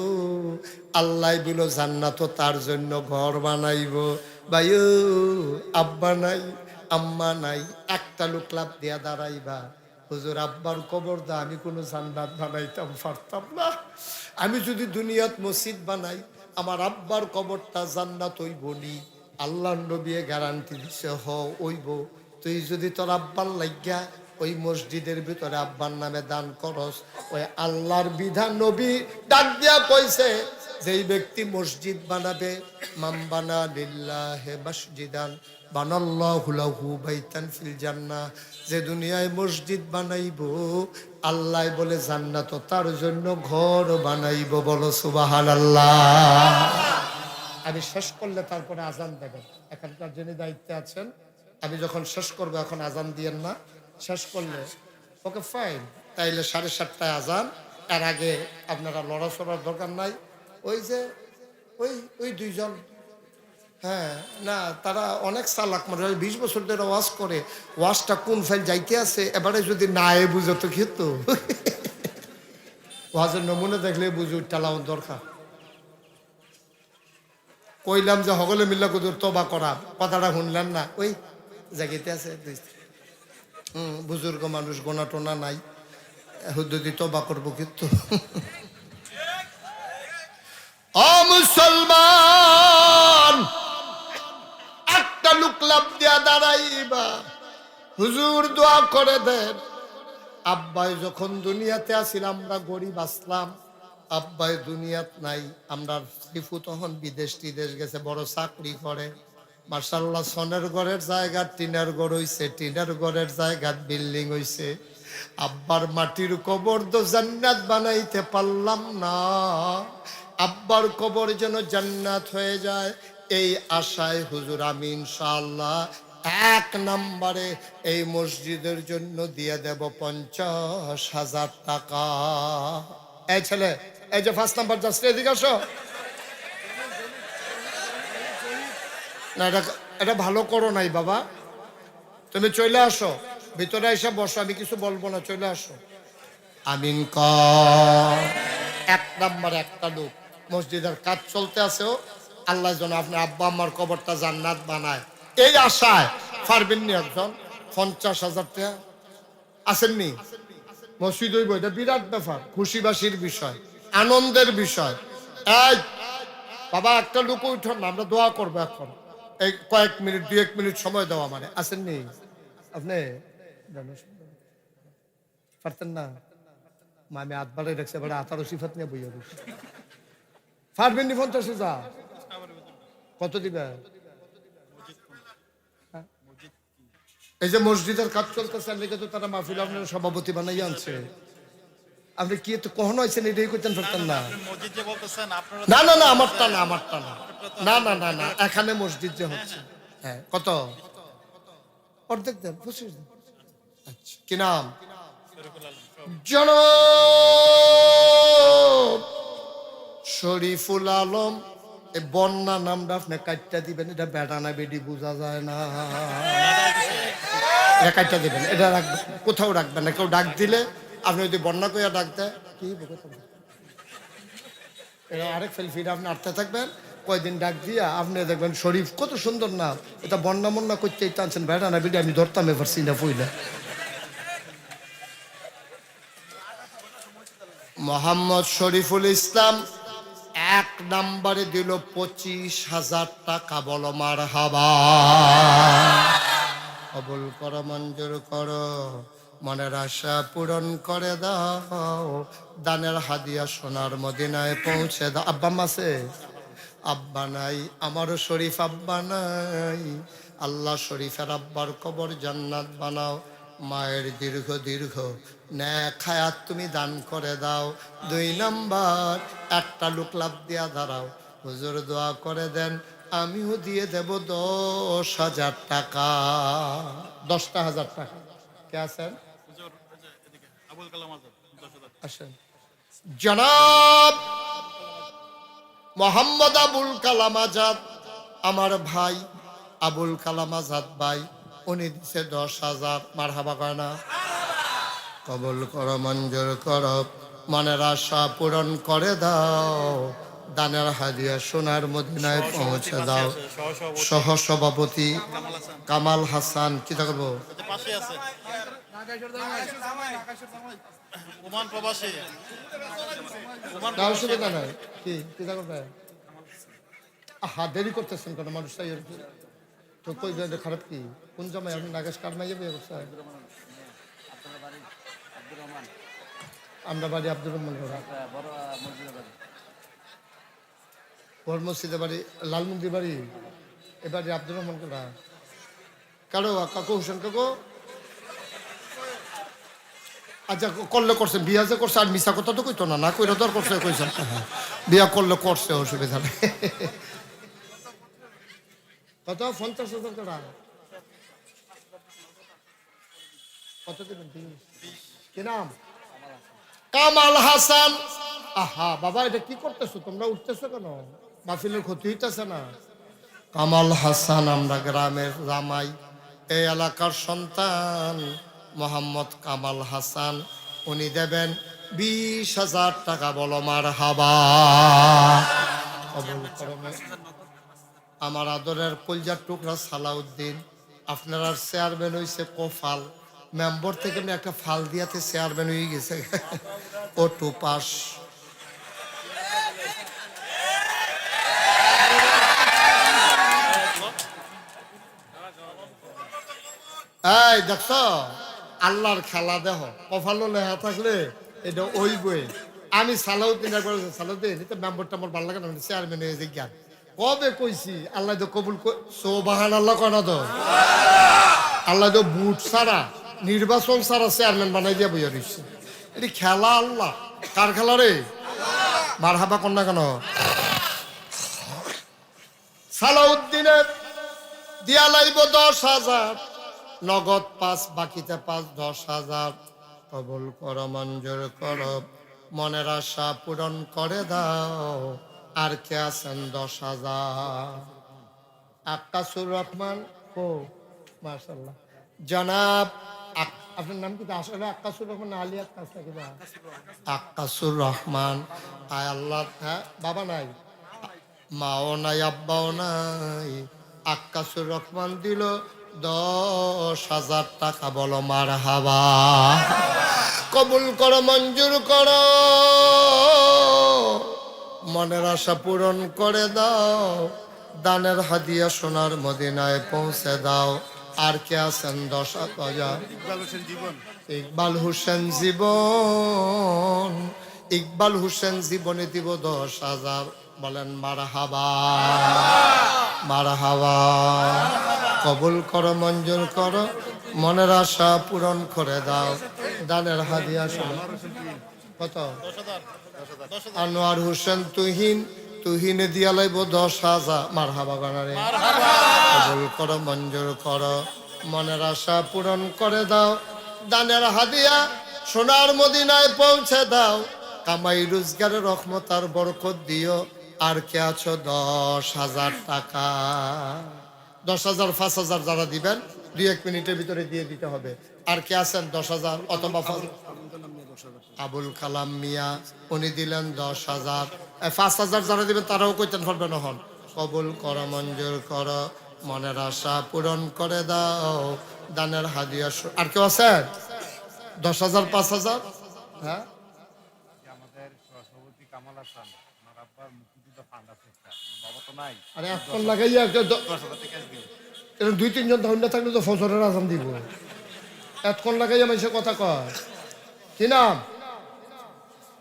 আল্লাহ দিল জান্নাত তার জন্য ঘর বানাইব। ভাইও আব্বা নাই আম্মা নাই, একটা লোক লাভ দিয়া দাঁড়াইবা, হুজুর আব্বার কবর দা আমি কোনো জান্নাত বানাইতাম পারতাম না। আমি যদি দুনিয়াত মসজিদ বানাই, আমার আব্বার কবরটা জান্নাত হইব নি? আল্লাহ নবী গ্যারান্টি দিছে, হ হইব। তুই যদি তোর আব্বার লাগিয়া ওই মসজিদের ভিতরে আব্বার নামে দান করস, ওই আল্লাহর বিধান নবী ডাক দিয়া কইছে, যেই ব্যক্তি মসজিদ বানাবে, মামবানা লিল্লাহি মসজিদান বানাল্লাহু লাহু বাইতান ফিল জান্নাহ। যে দুনিয়ায় মসজিদ বানাইব, আল্লাহ বলে জান্নাত তার জন্য ঘর বানাইব। বলো সুবহানাল্লাহ। আমি শেষ করলে তারপরে আজান দেবেন। এখানকার যিনি দায়িত্বে আছেন, আমি যখন শেষ করবো, এখন আজান দিয়েন না, শেষ করলে ওকে ফাইন। তাইলে 7:30টায় আজান, এর আগে আপনারা লড়াচড়ার দরকার নাই। ওই যে ওই ওই দুইজন, হ্যাঁ না, তারা অনেক চালাক মানুষ, 20 বছর ধরে ওয়াজ করে, ওয়াজটা কোন ফাইল যাইতে আছে এবারে যদি না এ বুঝে তো খেত। ওয়াজের নমুনা দেখলে বুঝে টালাও দরকার। কইলাম যে সকলে মিল্লা কুদুর তবা করা, কথাটা শুনলেন না? ওই জায়গাতে আছে বুজুর্গ মানুষ, গোনা টোনা নাই, হুদ্দি তবা করবো কিন্তু। ও মুসলমান, একটা লোক লাভ দিয়া দাঁড়াইবা, হুজুর দোয়া করে দেন। আব্বাই যখন দুনিয়াতে আসিল, আমরা গরিব আসলাম, আব্বাই দুনিয়াত নাই। আমরা শ্রীফু তখন বিদেশ টিদেশ গেছে, বড় চাকরি করে, মার্শাল্লাহ। সনের ঘরের জায়গা টিনের ঘর হইছে, টিনের ঘরের জায়গা বিল্ডিং হইছে। আব্বার মাটির কবর তো জান্নাত বানাইতে পারলাম না। আব্বার কবর যেন জান্নাত হয়ে যায়, এই আশায় হুজুর আমি ইনশাআল্লাহ 1 নম্বরে এই মসজিদের জন্য দিয়ে দেব 50,000 টাকা। এই ছেলে, এই যে 5 নম্বর যাচ্ছে, এদিকে আসো না। এটা ভালো করো নাই বাবা, তুমি চলে আসো। ভিতরে এসে বসো, আমি কিছু বলবো না, চলে আসো। আমিন ক। এক নম্বরে একটা লোক মসজিদের কাজ চলতে আছে, ও আল্লাহ যেন আপনার আব্বা আম্মার কবরটা জান্নাত বানায়, এই আশায় পারবেন নি একজন 50,000 টাকা আসেননি মসজিদ হইব, এটা বিরাট ব্যাপার, খুশিবাসীর বিষয়, আনন্দের বিষয়। এই বাবা একটা লোক উঠুন না, আমরা দোয়া করবো এখন, এই কয়েক মিনিট 2-1 মিনিট সময় দেওয়া, মানে আসেননি আপনি? পারতেন না? আমি হাত বাড়াই রাখছি, এবার 18 সিফাত নিয়ে বইয়া দিচ্ছি, পারবেন নি 50,000? কত দিবে? এই যে মসজিদের কাজ চলতেছে, লিখে তো তারা মাহফিল আপনার সভাপতি বানাই আনছে, আপনি কি একটু কখনো আইছেন এটাই করতেন পারতেন না? না না না, আমারটা না, আমারটা না, না না না না, এখানে মসজিদ যে হচ্ছে, হ্যাঁ কত? অর্ধেক দেন, 25 দেন। আচ্ছা, কি নাম? জনাব শরীফুল আলম। এই বন্যা নামটা আপনি কাটটা দিবেন, এটা বেটা না বেডি বোঝা যায় না, এটা কাটটা দিবেন, এটা রাখবেন, কোথাও রাখবেন না, কেউ ডাক দিলে আপনি যদি বন্যা কইয়া ডাক দেয় কি এটা আরেক ফেলফিটা আপনি আটতে থাকবেন, কয়দিন ডাক দিয়া আপনি দেখবেন শরীফ, কত সুন্দর নাম, এটা বন্যা মন্যা করতে টানছেন, বেটা না বেডি আমি ধরতাম এবার সিনা পইলে। মোহাম্মদ শরীফুল ইসলাম এক নম্বরে দিল 25,000 টাকা, বলো মারহাবা। কবুল করো, মঞ্জুর করো, মনের আশা পূরণ করে দাও, দানের হাদিয়া সোনার মদিনায় পৌঁছে দাও। আব্বা মাসে আব্বা নাই, আমারও শরীফ আব্বা নাই, আল্লাহ শরীফের আব্বার কবর জান্নাত বানাও, মায়ের দীর্ঘ দীর্ঘ নেক হায়াত তুমি দান করে দাও। 2 নাম্বার, একটা লোক লাভ দিয়া দাঁড়াও, হুজুর দোয়া করে দেন, আমিও দিয়ে দেব 10,000 টাকা। 10,000 টাকা কে আছেন? আসেন। জনাব মোহাম্মদ আবুল কালাম আজাদ, আমার ভাই আবুল কালাম আজাদ ভাই, উনি দিছে 10,000। মারহাবা কয় না? কবুল করো, মঞ্জুর করো, মনের আশা পূরণ করে দাও, দানের হাদিয়া সোনার মদিনায় পৌঁছে দাও। সহ সভাপতি কামাল হাসান, কি থাকবো? অসুবিধা নাই, কি কি থাকবে? আহা দেরি করতেছেন কেন মানুষ, তাই তো কই খারাপ কি? কোন জামাই আপনি নাগেশ কার মাইয়া বিয়ে করছে? আমরা বাড়ি আব্দুর রহমান, বড় মসজিদের বাড়ি, লালমন্দির বাড়ি, এবারে আব্দুর রহমান কোথা? কারো কাকু হোসেন কাকু? আচ্ছা করলে করছেন, বিয়া যে করছে, আর মিশা কথা তো কইতো না, না কইরা তো আর করছে, কইছেন বিয়া করলে করছে, অসুবিধা নেই। কত? 50,000 টাকা। কত দেবেন? কি নাম? কামাল হাসান। আহা বাবা, এটা কি করতেছো তোমরা, উঠতেছো কেন? মাহফিলের ক্ষতি হইতেছে না? কামাল হাসান আমরা গ্রামের জামাই, এই এলাকার সন্তান, মোহাম্মদ কামাল হাসান, উনি দেবেন 20,000 টাকা, বলো মারহাবা। আমার আদরের কলজার টুকরা সালাউদ্দিন, আপনার চেয়ারম্যান হয়েছে কোফাল, মেম্বার থেকে একটা ফাল দিয়াতে চেয়ারম্যান হয়ে গেছে, ও টুপাস। এই দেখছ আল্লাহর খেলা, দেহ কপালও লেখা থাকলে এটা ওই বই। আমি সালাউদ্দিন একবার, সালাউদ্দিন এটা মেম্বারটা আমার ভালো লাগে না, চেয়ারম্যান হয়ে যে জ্ঞান কবে কইছি, আল্লাহ তো কবুল, সোবাহান আল্লাহ কয় না তো, আল্লাহ তো বুট ছাড়া নির্বাচন ছাড়া চেয়ারম্যান বানাই দিয়া বইয়া দিচ্ছে। এটি খেলা আল্লাহ, কার খেলা রে? মারহাবা কন্যা কেন? সালাউদ্দিনের দিয়া লাইব 10,000, নগদ 5, বাকিতে 5, 10,000। কবুল কর, মঞ্জুর কর, মনের আশা পূরণ করে দাও। আর কে আছেন? 10,000। আকাশুর রহমান ও মাশাআল্লাহ, জনাব আপনার নাম কি আসলে আক্কাসুর রহমান না আলী আক্কাস নাকি? আক্কাসুর রহমান। আয় আল্লাহ, হ্যাঁ বাবা নাই, মাও নাই, আব্বাও নাই, আক্কাসুর রহমান দিল 10,000 টাকা। বলো মারহাবা। কবুল করো, মঞ্জুর করো, মনের আশা পূরণ করে দাও, দানের হাদিয়া সোনার মদিনায় পৌঁছে দাও। আর কে আছেন? 10,000। ইকবাল হোসেন জীবন, ইকবাল হোসেন জীবনে দিব 10,000। বলেন মারহাবা, মারহাবা। কবুল করো, মঞ্জুর করো, মনের আশা পূরণ করে দাও, দানের হাদিয়া সোনার। কত? আনোয়ার হোসেন তুহিন, তুহিনে দিয়া লাইব 10,000। মারহাবা গানারে। কবুল করো, মঞ্জুর করো, মনের আশা পূরণ করে দাও, দানের হাদিয়া সোনার মদিনায় পৌঁছে দাও, কামাই রোজগারের রহমত আর বরকত দিও। আর কে আছো? 10,000 টাকা। 10,000, 5,000 যারা দিবেন 2-1 মিনিটের ভিতরে দিয়ে দিতে হবে। আর কে আছেন? 10,000 অথবা আবুল কালাম মিয়া, উনি দিলেন 10,000। 5,000 যারা দিবেন তারাও কইতেন পারবেন। হন কবুল করো, মঞ্জুর করো, মনের আশা পূরণ করে দাও, দানের হাদিয়া। আর কেউ আছেন? 10,000, 5,000? হ্যাঁ, আরে এখন লাগাইয়া 2-3 জন ধন্য থাকলে তো ফজরের আজান দিব। এতক্ষণ লাগাইয়া মানুষের কথা কয়। কি নাম?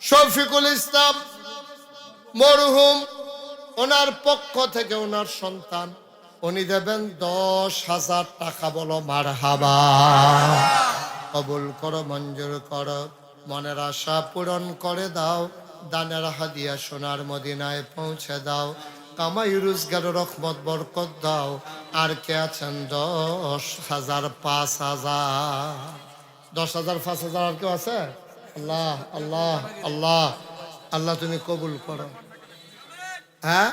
শফিকুল ইসলাম মরহুম, ওনার পক্ষ থেকে ওনার সন্তান, উনি দেবেন 10,000 টাকা। বলো মারহাবা। কবুল করো, মঞ্জুর করো, মনের আশা পূরণ করে দাও, দানের হাদিয়া সোনার মদিনায় পৌঁছে দাও, কামাই রোজগার রহমত বরকত দাও। আর কে আছেন? 10,000, 5,000। 10,000, 5,000 আর কেউ আছে? আল্লাহ, আল্লাহ, আল্লাহ, আল্লাহ তুমি কবুল করো। হ্যাঁ,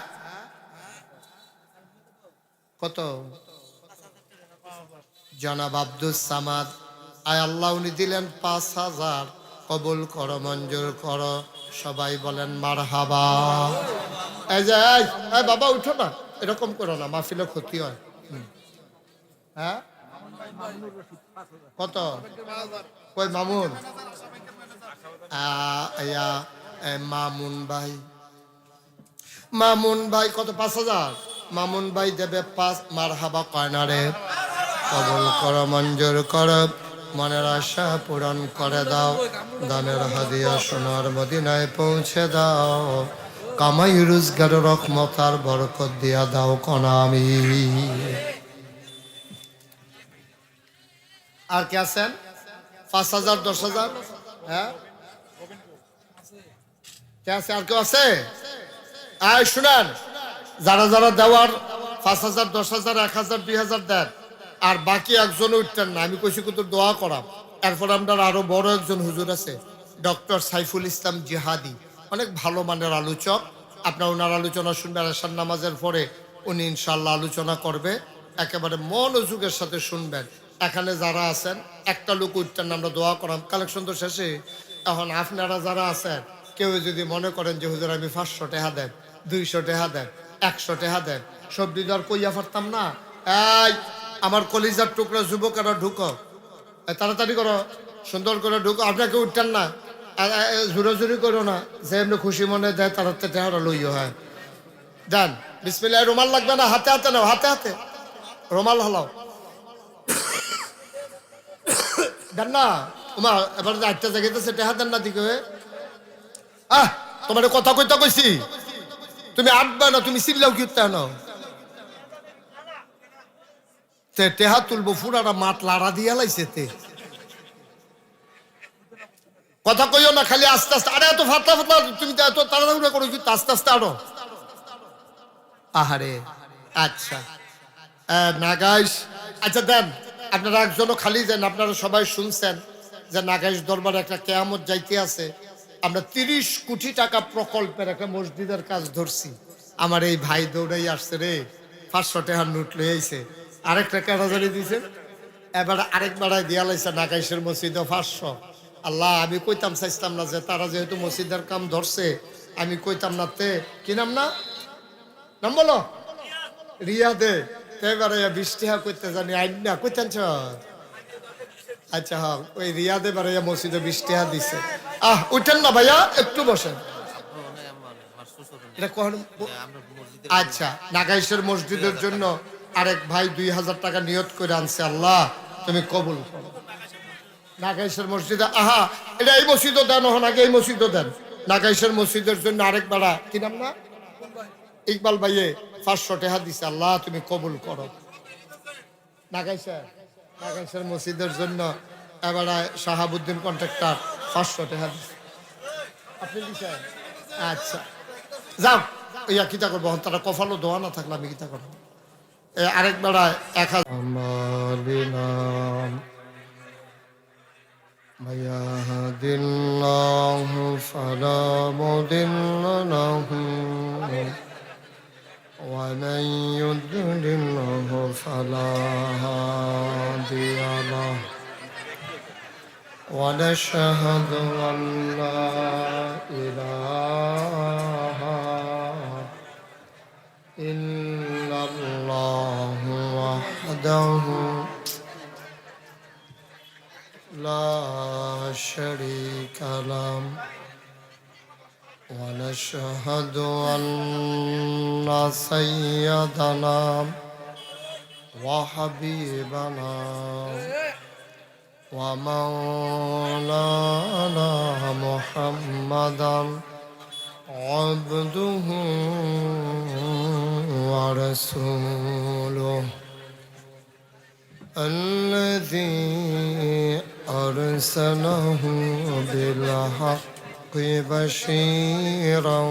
কত? জনাব আব্দুল সামাদ, আয় আল্লাহ, উনি দিলেন 5,000। কবুল করো, মঞ্জুর করো, সবাই বলেন মারহাবা। এই যে এই বাবা উঠো না, এরকম করো না, মাহফিলের ক্ষতি হয়। হ্যাঁ, কত? কই মামুন? মামুন ভাই, মামুন ভাই কত? 5,000। মামুন ভাই দেবে 5। মারহাবা কয় না রে? কবুল করো, মঞ্জুর করো, মনের আশা পূরণ করে দাও, দানের হাদিয়া সোনার মদিনায় পৌঁছে দাও, কামাই রোজগার রহমত আর বরকত দিয়া দাও কোনা আমি। আর কে আছেন? 5,000, 10,000? হ্যাঁ, কে আছে? আর কেউ আছে? আয় শুনেন, যারা যারা দেওয়ার 5,000, 10,000, 1,000, 2,000 দেন, আর বাকি একজন উঠতেন না। আমি কইছি কিন্তু দোয়া করাম। এরপর আমরা আরো বড় একজন হুজুর আছে, ডক্টর সাইফুল ইসলাম জিহাদি, অনেক ভালো মানের আলোচক। আপনার ওনার আলোচনা শুনবেন আশার নামাজের পরে, উনি ইনশাল্লাহ আলোচনা করবে, একেবারে মনোযোগের সাথে শুনবেন। এখানে যারা আছেন একটা লোক উঠতেন না, আমরা দোয়া করাম। কালেকশন তো শেষে। এখন আপনারা যারা আছেন, কেউ যদি মনে করেন যে হুজুর আমি 500 টাকা দেন, 200 টাকা দেন, 100 টাকা দেন, সব দিন আর কইয়া পারতাম না। এই আমার কলিজার টুকরা যুবকেরা ঢুকো, তাড়াতাড়ি করো, সুন্দর করে ঢুকো। আপনাকে উঠতেন না, জোরাজুরি করো না, যে এমনি খুশি মনে দেয় তার হাতে টেহারা লইও। হয় দেন, বিসমিল্লাহ। রুমাল লাগবে না, হাতে হাতে নাও, হাতে হাতে রুমাল হালাও। দেন না তোমার, এবার আটটা জায়গাতে টেহা দেন না দিকে। তোমার কথা কইতা কইছি, তুমি আটবা না, তুমি চিল্লাও কি না, টেহা তুলবো ফুরাটা মাঠ লাড়া দিয়া লাইছে তে। কথা কইও না, খালি আস্তে আস্তে। আরে এত ফাতলা ফাতলা তুমি এত তাড়াহুড়া করো, আস্তে আস্তে আরো। আহারে, আচ্ছা নাগাইশ। আচ্ছা দেন, আপনারা একজনও খালি দেন। আপনারা সবাই শুনছেন যে নাগাইশ দরবারে একটা কেয়ামত যাইতে আছে। আমরা 30 কোটি টাকা প্রকল্পের একটা মসজিদের কাজ ধরছি। আমার এই ভাই দৌড়াই আসছে রে, 500 টাকার নোট লয়ে আইছে। আরেকটা কারাজারি দিছে, এবার আরেক বেড়ায় দিয়া লাইছে নাকাইশের মসজিদে 500। আল্লাহ, আমি কইতাম চাইতাম না যে তারা যেহেতু মসজিদের কাম ধরছে, আমি কইতাম না তে কি নাম না নাম বলো রিয়াদে, এবারে 20 টাকা করতে জানি আইন না কইতেন। আচ্ছা হ্যাঁ, ওই রিয়াদে বারে মসজিদে 20 টাকা দিছে। উঠেন না ভাইয়া, একটু বসেন। এটা কখন? আচ্ছা, নাগাইশের মসজিদের জন্য আরেক ভাই 2000 টাকা নিয়ত করে আনছে। আল্লাহ তুমি কবুল করো। নাগাইশের মসজিদে এটা এই মসজিদও দেন, হন আগে এই মসজিদও দেন। নাগাইশের মসজিদের জন্য আরেক বেড়া কি নাম না ইকবাল ভাইয়ে 500 টাকা দিছে। আল্লাহ তুমি কবুল করো। নাগাইশের মসজিদের জন্য এবার শাহাবুদ্দিন কন্ট্রাক্টর 500 টাকা দিছে। আপনি দিছেন? আচ্ছা যাও, ইয়া কিতা করবো, তারা কফালো দোয়া না থাকলে আমি কিতা করবো। আরেক বেড়ায় 1000 মায়াহাদিল্লাহু ফালা মুদিল্লা লাহু ওয়া মান ইউদ্লিলহু ফালা হাদিয়া লাহু ওয়া নাশহাদু আন লা ইলাহা ইল্লাল্লাহু ওয়াহদাহু لا شريك له ونشهد أن سيدنا وحبيبنا ومولانا محمدا عبده ورسوله الذي أرسله بالحق بشيرا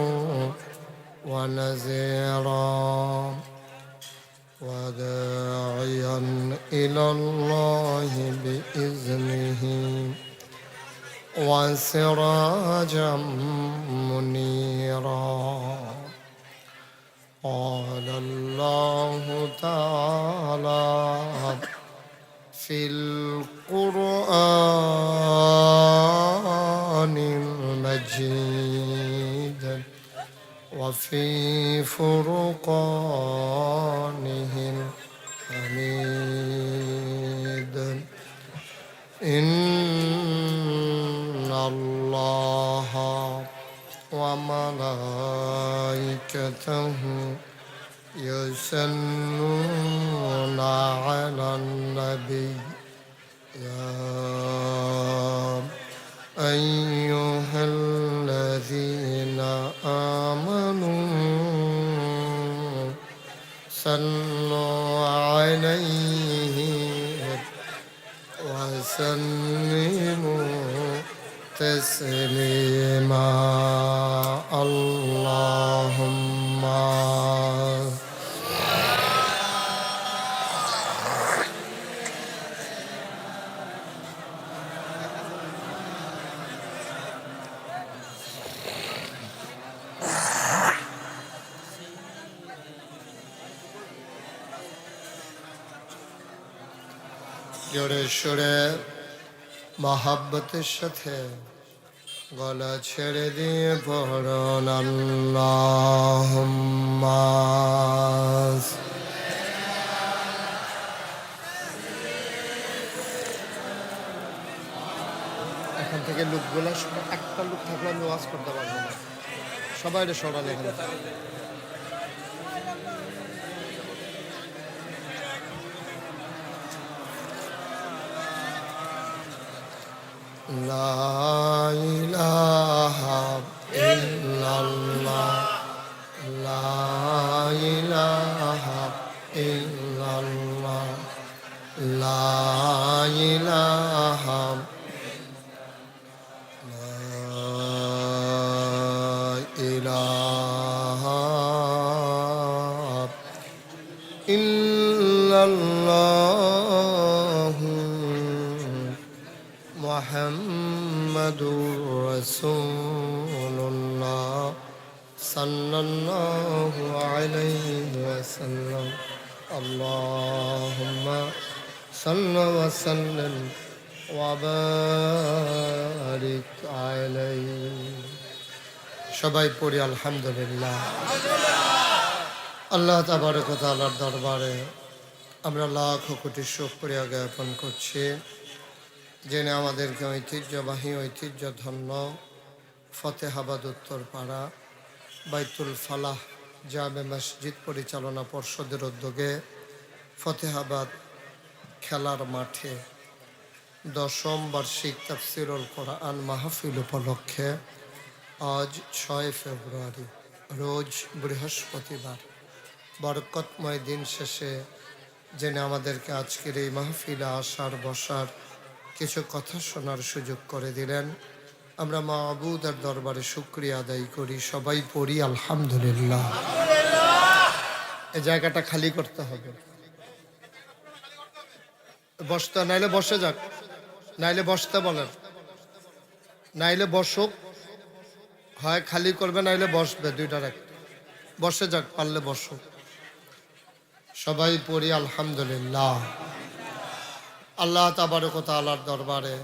ونذيرا وداعيا إلى الله بإذنه وسراجا منيرا. قال الله تعالى في القرآن المجيد وفي فرقانه الحميد إن الله وملائكته يصلون على النبي يا أيها الذين آمنوا صلوا عليه وسلموا تسليما. اللهم জোরে সোরে মহাব্বতের সাথে গলা ছেড়ে দিয়ে পড়ুন আল্লাহুম্মা। এখান থেকে লোকগুলো একটা লোক থাকলে আমি ওয়াজ করতে পারবো না, সবাই সরান এখান থেকে। لا إله إلا الله لا إله إلا الله لا إله إلا الله محمد رسول الله صلى الله عليه وسلم. اللهم صلى وسلم وبارك عليه সবাই পড়ি আলহামদুলিল্লাহ। আল্লাহ তাবারক ওয়া তাআলার দরবারে আমরা লাখ কোটি শুকরিয়া জ্ঞাপন করছি, যিনি আমাদেরকে ঐতিহ্যবাহী ঐতিহ্যধন্য ফতেহাবাদ উত্তরপাড়া বাইতুল ফালাহ জামে মসজিদ পরিচালনা পর্ষদের উদ্যোগে ফতেহাবাদ খেলার মাঠে 10ম বার্ষিক তাফসীরুল কোরআন মাহফিল উপলক্ষে আজ 6 ফেব্রুয়ারি রোজ বৃহস্পতিবার বরকতময় দিন শেষে যিনি আমাদেরকে আজকের এই মাহফিলে আসার বসার কিছু কথা শোনার সুযোগ করে দিলেন, আমরা মাবুদের দরবারে শুকরিয়া আদায় করি। সবাই পড়ি আলহামদুলিল্লাহ। এই জায়গাটা খালি করতে হবে। বসতে নাইলে বসে যাক, নাইলে বসতে বলেন, নাইলে বসুক, হয় খালি করবে নাইলে বসবে, দুইটার একটা। বসে যাক, পারলে বসুক। সবাই পড়ি আলহামদুলিল্লাহ। আল্লাহ তাবারক ওয়া তাআলার দরবারে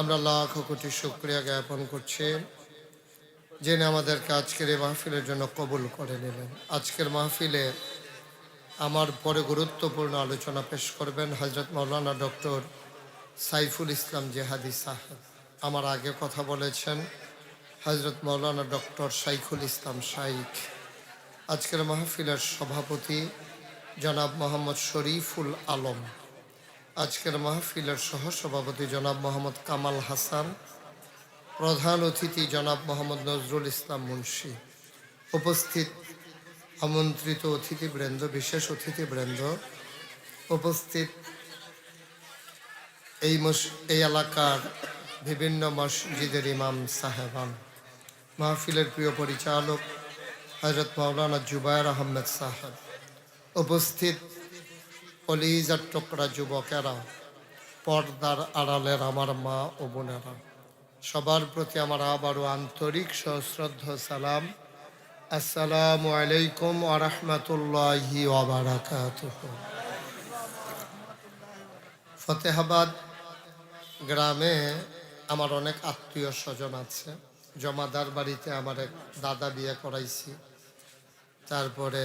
আমরা লাখ কোটি শুকরিয়া জ্ঞাপন করছি, যিনি আমাদেরকে আজকের এই মাহফিলের জন্য কবুল করে নেবেন। আজকের মাহফিলে আমার পরে গুরুত্বপূর্ণ আলোচনা পেশ করবেন হযরত মাওলানা ডক্টর সাইফুল ইসলাম জেহাদি সাহেব। আমার আগে কথা বলেছেন হযরত মাওলানা ডক্টর শাইখুল ইসলাম শাইখ। আজকের মাহফিলের সভাপতি জনাব মোহাম্মদ শরীফুল আলম। আজকের মাহফিলের সহসভাপতি জনাব মোহাম্মদ কামাল হাসান। প্রধান অতিথি জনাব মোহাম্মদ নজরুল ইসলাম মুন্সি। উপস্থিত আমন্ত্রিত অতিথিবৃন্দ, বিশেষ অতিথিবৃন্দ, উপস্থিত এই এলাকার বিভিন্ন মসজিদের ইমাম সাহেবান, মাহফিলের প্রিয় পরিচালক হযরত মাওলানা জুবায়ের আহমেদ সাহেব, উপস্থিত কলিজার টুকরা যুবকেরা, পর্দার আড়ালের আমার মা ও বোনেরা, সবার প্রতি আমার আবারও আন্তরিক সশ্রদ্ধ সালাম। আসসালামু আলাইকুম ওয়া রাহমাতুল্লাহি ওয়া বারাকাতুহু। ফতেহাবাদ গ্রামে আমার অনেক আত্মীয় স্বজন আছে। জমাদার বাড়িতে আমার এক দাদা বিয়ে করাইছি, তারপরে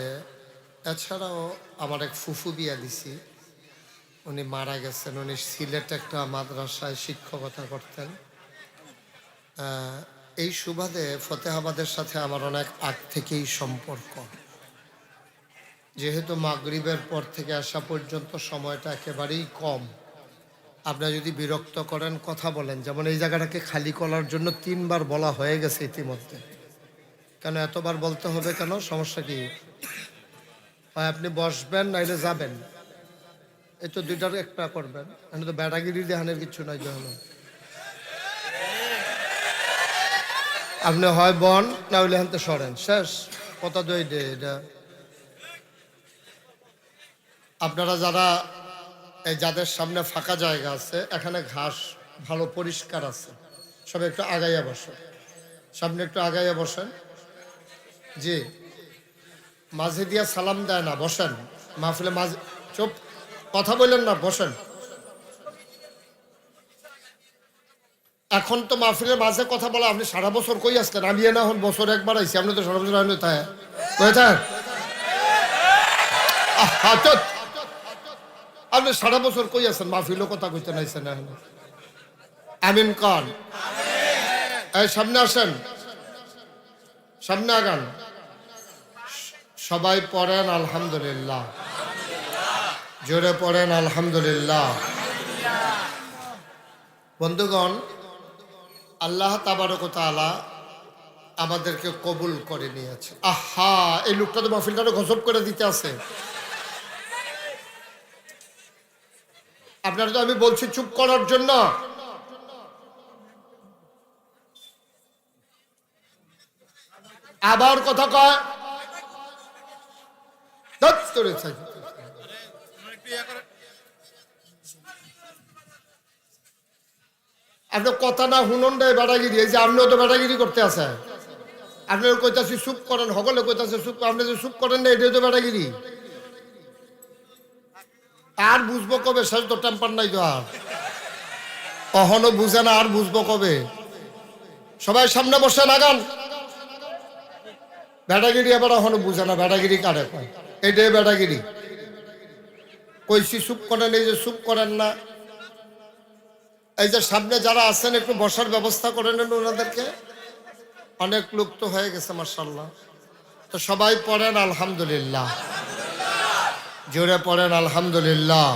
এছাড়াও আমার এক ফুফু বিয়া দিছি, উনি মারা গেছেন। উনি সিলেটে একটা মাদ্রাসায় শিক্ষকতা করতেন। এই সুবাদে ফতেহাবাদের সাথে আমার অনেক আগ থেকেই সম্পর্ক। যেহেতু মাগরিবের পর থেকে আসা পর্যন্ত সময়টা একেবারেই কম, আপনারা যদি বিরক্ত করেন কথা বলেন। যেমন এই জায়গাটাকে খালি করার জন্য 3 বার বলা হয়ে গেছে ইতিমধ্যে। কেন এতবার বলতে হবে কেন? সমস্যা কি? হয় আপনি বসবেন নাইলে যাবেন, এই তো দুইটার একটা করবেন। আমি তো ব্যাটাগিরি দেহানের কিছু নাই। যখন আপনি হয় বন না হইলে হানতে সরেন, শেষ কথা। দই দে এটা আপনারা যারা যাদের সামনে ফাঁকা জায়গা আছে, এখানে ঘাস ভালো পরিষ্কার আছে, সব একটু আগাইয়া বসেন, সামনে একটু আগাইয়া বসেন। জি, মাঝে দিয়া সালাম দেয় না, বসেন। মাহফিলে মাঝে চুপ, কথা বললেন না, বসেন। এখন তো মাহফিলের মাঝে কথা বলা, আপনি সারা বছর কই আসতেন? আমি না হন বছর একবার আইসি, আপনি তো সারা বছর আইন তাই আপনি সারা বছর কই আছেন? মাহফিলও কথা কইতে নাইছেন এখন। আমিন কন। এই সামনে আসেন, সামনে আগান। সবাই পড়েন আলহামদুলিল্লাহ, জোরে পড়েন আলহামদুলিল্লাহ। বন্ধুগণ, আল্লাহ তাবারক ওয়া তাআলা আমাদেরকে কবুল করে নিয়েছে। আহা, এই লোকটা তো মাহফিলটা গজব করে দিতে আছে। আপনারা তো আমি বলছি চুপ করার জন্য। আবার কথা কয় আপনি কথা না শুনুন রে বেড়াগিরি। এই যে আপনিও তো বেড়াগিরি করতে আছে। আপনি কইতাছি চুপ করেন, সকলে কইতাছে চুপ, আপনি যে চুপ করেন না, এটাই তো বেড়াগিরি। আর বুঝবো কবে? শেষ তো টেম্পার নাই তো আর, কখনো বুঝে না, আর বুঝবো কবে? সবাই সামনে বসে নাগান। বেটাগিরি এবার এখনো বুঝে না, বেটাগিরি কারে কয়? এটাই বেটাগিরি। কইছি চুপ করেন, এই যে চুপ করেন না। এই যে সামনে যারা আছেন একটু বসার ব্যবস্থা করে নেন ওনাদেরকে। অনেক লোক তো হয়ে গেছে মাশাআল্লাহ। তো সবাই পড়েন আলহামদুলিল্লাহ, জোরে পড়েন আলহামদুলিল্লাহ।